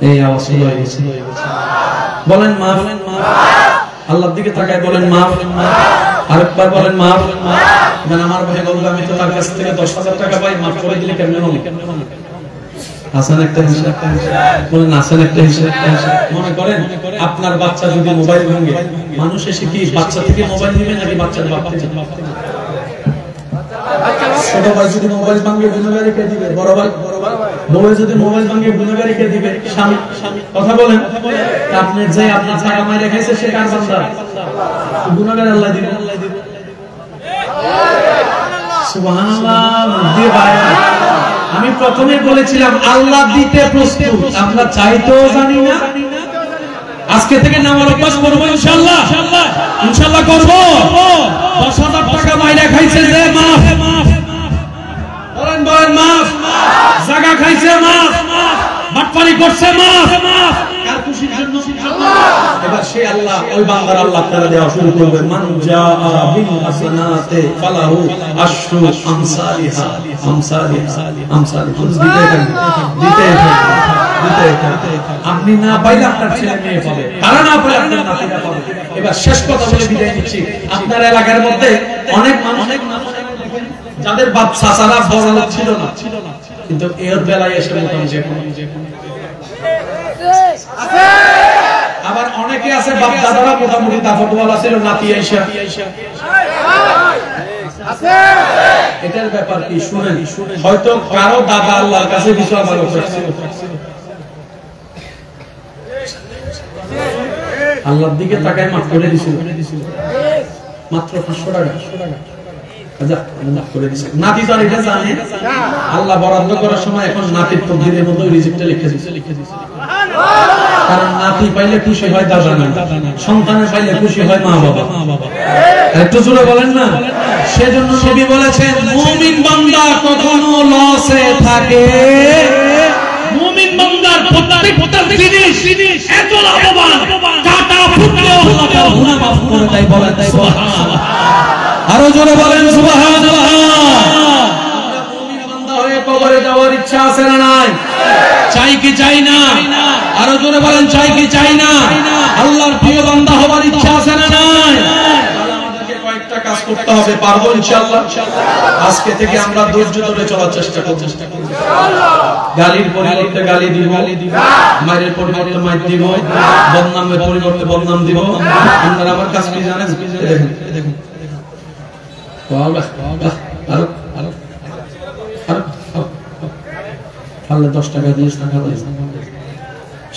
এই আওয়াজ হয়ে গেছে, বলেন maaf। আল্লাহর দিকে তাকায় বলেন maaf। আরেকবার বলেন maaf। মানে আমার ভাই বলবে আমি তো তার কাছ থেকে 10,000 টাকা পাই, maaf করে দিলে কেমনে হবে? আসান একটা হিসাব, বলেন আসান একটা হিসাব। মনে করেন আপনার বাচ্চা যদি মোবাইল ভাঙে, মানুষ এসে কি বাচ্চা থেকে মোবাইল নিবে নাকি বাচ্চার বাপ থেকে? ছোট ভাই যদি মোবাইল ভাঙে গুনাহগার কে দিবে? বড় ভাই। বউ যদি মোবাইল ভাঙে গুনাহগার কে দিবে? স্বামী। কথা বলেন, আপনি যে আপনার টাকা মাইরে খাইছে সে কার বান্দা? গুনাহগার আল্লাহ দিবে। সুবহানাল্লাহ দিয়ে বাইরে। আমি প্রথমে বলেছিলাম আল্লাহ দিতে প্রস্তুত, আমরা চাইতেও জানি না। আজকে থেকে নামার অভ্যাস করবো ইনশাআল্লাহ, ইনশাআল্লাহ করবো। 10,000 টাকা মাইরা খাইছে যে মাফ, বলেন বলেন মাফ। জায়গা খাইছে মাফ, বাটপারি করছে মাফ। কার খুশির জন্য? এবার সেই আল্লাহ, ওই বান্দার আল্লাহ আপনারা দেওয়া শুরু করবেন। মান জাআ বিল হাসানাতি ফালাহু আশরু আমসালিহা, আমসালিহা, আমসালিহা। দিতে আপনি না পাইলে আপনার ছেলে মেয়ে পাবে, তারা না পাইলে আপনার নাতিরা পাবে। এবার শেষ কথা বলে বিদায় নিচ্ছি। আপনার এলাকার মধ্যে অনেক মানুষ যাদের বাপ চাচারা বড় লোক ছিল না, কিন্তু এর বেলায় এসে মোটামুটি আবার অনেকে আছে বাপ দাদারা মোটামুটি দাফটওয়ালা ছিল, নাতি আইসা এটার ব্যাপার কি শুনেন। হয়তো কারো দাদা আল্লাহর কাছে কিছু আবার আল্লাহর দিকে তাকায় মাফ করে দিছিল, মাত্র 500 টাকা। নাতি তো এটা জানে, আল্লাহ বরাদ্দ করার সময় এখন নাতির তকদিরের মধ্যে রিজিকটা লিখে দিয়েছে। কারণ নাতি পাইলে খুশি হয় দাদা না, সন্তানের পাইলে খুশি হয় মা বাবা। একটু জোরে বলেন না। সেজন্য নবী বলেছেন মুমিন বান্দা কখনো লসে থাকে, মুমিন বান্দার প্রত্যেকটা জিনিস এত লাভবান, কাটা ফুটলেও আল্লাহ তার গুনাহ মাফ করে দেয়। বলেন সুবহানাল্লাহ, আরো জোরে বলেন সুবহানাল্লাহ। আমরা মুমিন বান্দা হয়ে কবরে যাওয়ার ইচ্ছা আছে না নাই? চাই কি চাই না? আরো জোরে বলেন চাই কি চাই না? আল্লাহর প্রিয় বান্দা হবার ইচ্ছা আছে না নাই? তাহলে আমাদেরকে কয়েকটা কাজ করতে হবে, পারবো ইনশাআল্লাহ। আজকে থেকে আমরা ধৈর্য ধরে চলার চেষ্টা করব ইনশাআল্লাহ। গালির পরিবর্তে গালি দিব, মায়ের পরিবর্তে মাইর দিব, বদনামের পরিবর্তে বদনাম দিব। আপনারা আমার কাজ কি জানেন? দেখুন দেখুন, আল্লাহ 10 টাকা দিয়ে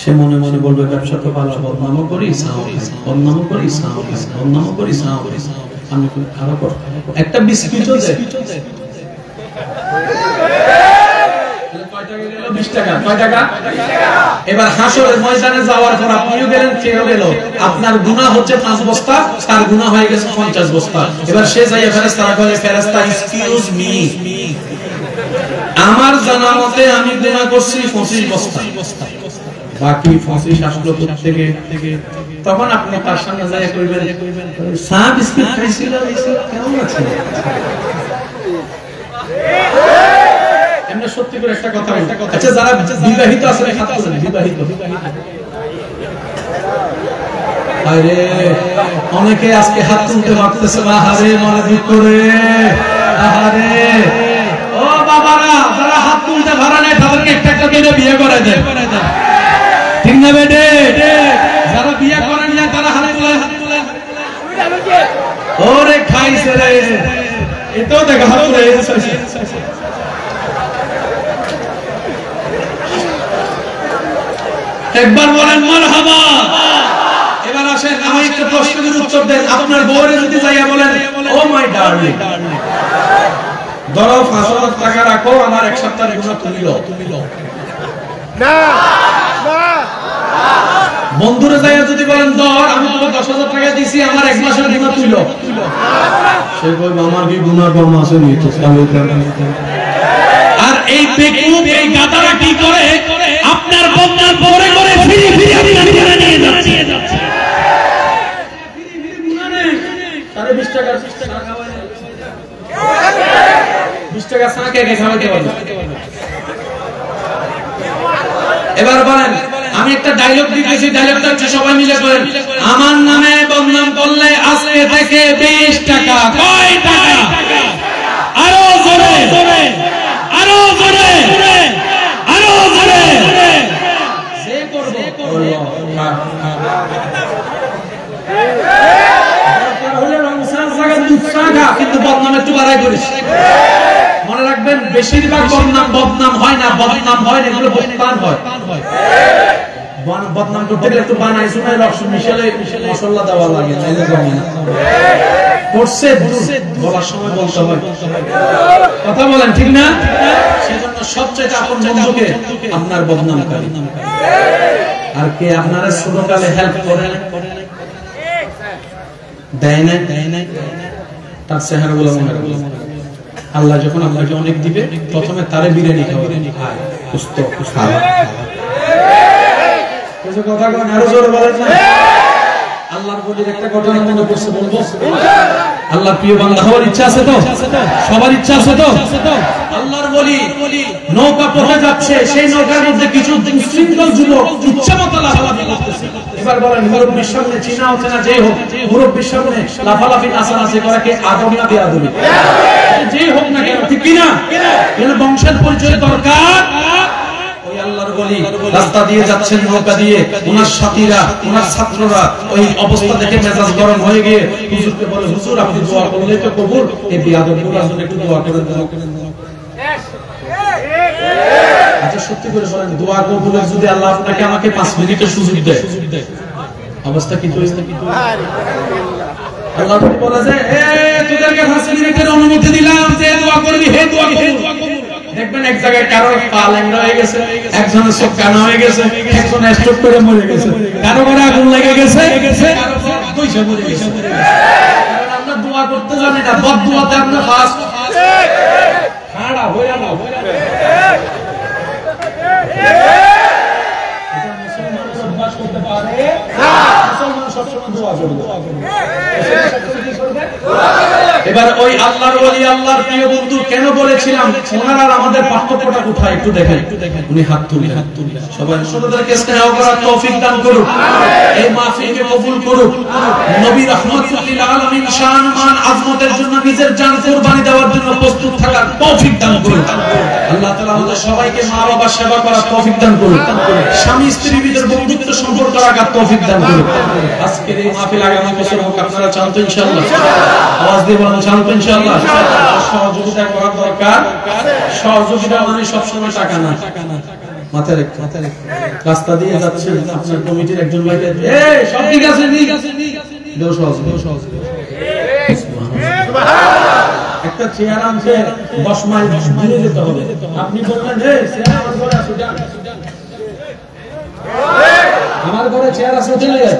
সে মনে মনে বলবে ব্যবসা তো ভালো, বদনামও করি, বদনামও করি, বদনামও করি, আমি খারাপ একটা বিস্কুট 20 টাকা। কয় টাকা? এবার হাসরের ময়দানে যাওয়ার পর আপনিও গেলেন, সেও গেল, আপনার গুনাহ হচ্ছে 5 বস্তা, তার গুনাহ হয়ে গেছে 50 বস্তা। এবার সে যাইয়া ফেরেশতারা বলে, ফেরেশতা এক্সকিউজ মি, আমার জানা মতে আমি গুনাহ করছি 25 বস্তা, বাকি 25 আসলো থেকে। তখন আপনি তার সামনে যাইয়া কইবেন, চা বিস্কুট খাইছিল, কেমন আছে? এমনি সত্যি করে একটা কথা বলি। আচ্ছা, যারা বিবাহিত আছে হাত তোলেন, বিবাহিত। আরে অনেকে আজকে হাত তুলতে পারতেছে না, আরে মনে দুঃখ করে। আরে ও বাবারা, যারা হাত তুলতে পারে না তাদেরকে একটা একটা করে বিয়ে করে দেন, ঠিক না বেটে? যারা বিয়ে করেন না তারা হাত তোলেন, হাত তোলেন। ওরে খাইছে রে, এটাও দেখা হাত তুলে। একবার বলেন মারহাবা। এবার আসেন, আমি একটা প্রশ্নের উত্তর দেন। আপনার বউরে যদি যাইয়া বলেন, ও মাই ডার্লিং, ধরো 5,000 টাকা রাখো, আমার এক সপ্তাহের গুনাহ তুমি লো না। বন্ধুরে যাইয়া যদি বলেন, ধর আমি তোমাকে 10,000 টাকা দিছি, আমার এক মাসের গুনাহ তুই লো, সে কইবে আমার কি গুনাহ কম আছে নি? তো আর এই বেকুব, এই গাদারা কি করে? আপনার বদনাম করে করে ফিরে ফিরে আপনার গুনাহ নিয়ে যাচ্ছে। তারে 20 টাকা 20 টাকা চা কে খাওয়াতে পারবে? এবার বলেন, আমি একটা ডায়লগ দিতেছি, ডায়লগটা হচ্ছে সবাই মিলে বলেন, আমার নামে বদনাম করলে আজকে থেকে 20 টাকা। কয় টাকা? আরো জোরে, আরো জোরে, আরো জোরে। সে করবে কিন্তু বদনাম একটু বাড়াই করিস। মনে রাখবেন, বেশিরভাগ বদনাম হয় না, বদনাম হয় না, এগুলো বদনাম হয়। বদনাম করতে গেলে একটু বানাই শোনাই রস মিশালে মশলা দেওয়া লাগে, করছে বলার সময় বলতে হয়, কথা বলেন ঠিক না? সেজন্য সবচেয়ে আপন বন্ধুকে আপনার বদনামকারী। আর কে আপনারা ছোটকালে হেল্প করে দেয় না, তার চেহারাগুলো মনে রাখবেন। আল্লাহ যখন আপনাকে অনেক দিবে, প্রথমে তারে বিরিয়ানি খাওয়াবেন, কথা আরো জোরে বলেন না। আল্লাহর বলির একটা ঘটনা মনে পড়ছে, বলবো? আল্লাহর প্রিয় বান্দা হওয়ার ইচ্ছা আছে তো? সবার ইচ্ছা আছে তো? আল্লাহর বলি নৌকা পথে যাচ্ছে, সেই নৌকার মধ্যে কিছু উচ্ছৃঙ্খল যুবক ইচ্ছামতো লাফালাফি করতেছে। এবার বলেন, মুরব্বির সামনে চিনা হচ্ছে না যে হোক, মুরব্বির সামনে লাফালাফি নাচানাচি করা কে আদম না বেয়াদবি? যে হোক না কেন, ঠিক কিনা? এর বংশের পরিচয় দরকার। ওই আল্লাহর বলি রাস্তা দিয়ে যাচ্ছেন নৌকা দিয়ে, ওনার সাথীরা, ওনার ছাত্ররা ওই অবস্থা দেখে মেজাজ গরম হয়ে গিয়ে হুজুরকে বলে, হুজুর আপনি দোয়া করলেই তো কবুল, এই বেয়াদবগুলোর জন্য একটু দোয়া করে দেন। আচ্ছা সত্যি করে বলেন, দোয়া কবুলের যদি আল্লাহ আপনাকে আমাকে 5 মিনিটের সুযোগ দেয়, অবস্থা কি হয়েছে? আল্লাহ বলে যে তোদেরকে 5 মিনিটের অনুমতি দিলাম, যে দোয়া করবি হে দোয়া কবুল। দেখবেন এক জায়গায় কারো পা ল্যাংড়া হয়ে গেছে, একজনের চোখ কানা হয়ে গেছে, একজন স্ট্রোক করে মরে গেছে, কারো ঘরে আগুন লেগে গেছে, কারো পয়সা মরে গেছে। কারণ আমরা দোয়া করতে জানি না, বদদুয়াতে আমরা ফাস্ট খাড়া হয়ে না। এটা মুসলমান অভ্যাস করতে পারে না, মুসলমান সবসময় দোয়া করবে। এবার ওই আল্লাহর ওলি, আল্লাহর প্রিয় বন্ধু কেন বলেছিলাম ওনারা আমাদের পার্থক্যটা কোথায় একটু দেখেন। উনি হাত তুলে সবাই ছোটদেরকে স্নেহ করার তৌফিক দান করুক, এই মাহফিলকে কবুল করুক, নবী রাহমাতুল লিল আলামিন শান মান আজমতের জন্য নিজের জান কুরবানি দেওয়ার জন্য প্রস্তুত থাকার তৌফিক দান করুক। আল্লাহ তাআলা আমাদের সবাইকে মা বাবার সেবা করার তৌফিক দান করুক, স্বামী স্ত্রীর ভিতর বন্ধুত্ব সম্পর্ক রাখার তৌফিক দান করুক। আজকের এই মাহফিল আগামী বছর হোক, আপনারা চান তো ইনশাআল্লাহ? আওয়াজ দিয়ে বলেন চান তো ইনশাআল্লাহ? সহযোগিতা করার দরকার। সহযোগিতা মানে সবসময় টাকা না, মাথায় রেখে। রাস্তা দিয়ে যাচ্ছেন, আপনার কমিটির একজন ভাই সব ঠিক আছে, একটা চেয়ার আনছে 10 মাইল দূরে যেতে হবে, আপনি বললেন আমার ঘরে চেয়ার আছে, চলে যায়।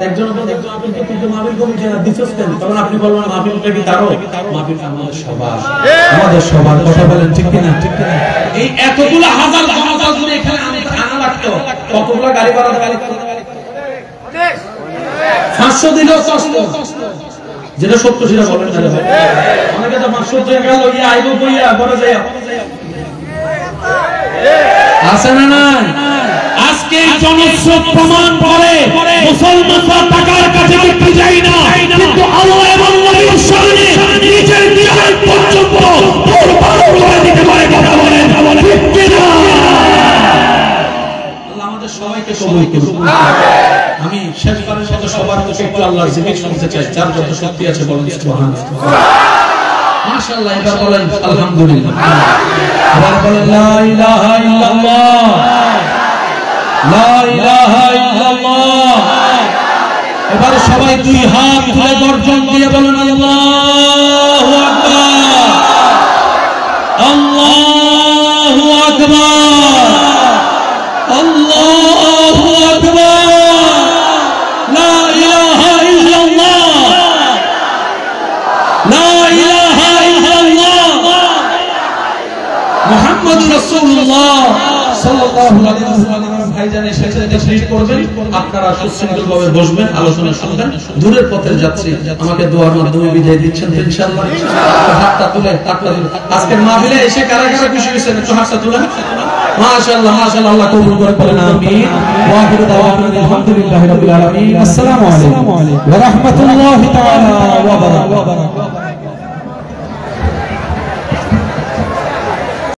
একজন মাহফিল কমিটি দিচ্ছেন, তখন আপনি বলবেন মাহফিলটা কি তারও? মাহফিলটা আমাদের সবার, আমাদের সবার। কথা বলেন ঠিক কিনা? ঠিক কিনা? এই এতগুলো হাজার জনতা জুড়ে এখানে আনা লাগতো, কতগুলো গাড়ি ভাড়া দেওয়া লাগতো? 500 দিলেও কষ্ট, যেটা সত্য সেটা বলেন না ভাই। অনেকে তো 500 টাকা লইয়া আইব কইয়া বড় যায় আছে না নাই? আজকে জনস্রোত প্রমাণ করে মুসলমানরা টাকার কাছে বিক্রি যায় না, কিন্তু আল্লাহ এবং নবীর সামনে নিজের জীবন পর্যন্ত কুরবান করে দিতে পারে। কথা বলেন ঠিক কি না? আল্লাহ আমাদের সবাইকে কবুল করুন। আমি শেষবারের মতো সবার মুখে একটু আল্লাহর জিকির শুনতে চাই, যার যত শক্তি আছে বলেন সুবহানাল্লাহ। মাশাআল্লাহ, এবার বলেন আলহামদুলিল্লাহ, এবার বলেন লা ইলাহা ইল্লাল্লাহ, লা ইলাহা ইল্লাল্লাহ। এবার সবাই দুই হাত তুলে গর্জন দিয়ে বলেন আল্লাহু আকবার, আল্লাহু আকবার, আল্লাহু আকবার, লা ইলাহা ইল্লাল্লাহ, লা ইলাহা ইল্লাল্লাহ, মুহাম্মাদুর রাসূলুল্লাহ সাল্লাল্লাহু আলাইহি ওয়াসাল্লাম। ভাইজান এসে তাশরীফ করবেন, আপনারা সুশৃঙ্খলভাবে বসবেন, আলোচনা শুনবেন। দূরের পথে যাচ্ছি, আমাকে দোয়ার মাধ্যমে বিদায় দিচ্ছেন তো ইনশাআল্লাহ? হাতটা তুলে, হাতটা তুলে। আজকের মাহফিলে এসে কারা কারা খুশি হয়েছেন একটু হাতটা তুলেন। মাশাআল্লাহ, মাশাআল্লাহ, আল্লাহ কবুল করে বলেন আমিন। ওয়া আখিরু দাওয়ানা আলহামদুলিল্লাহি রাব্বিল আলামিন। আসসালামু আলাইকুম ওয়া রাহমাতুল্লাহি তাআলা ওয়া বারাকাতুহু।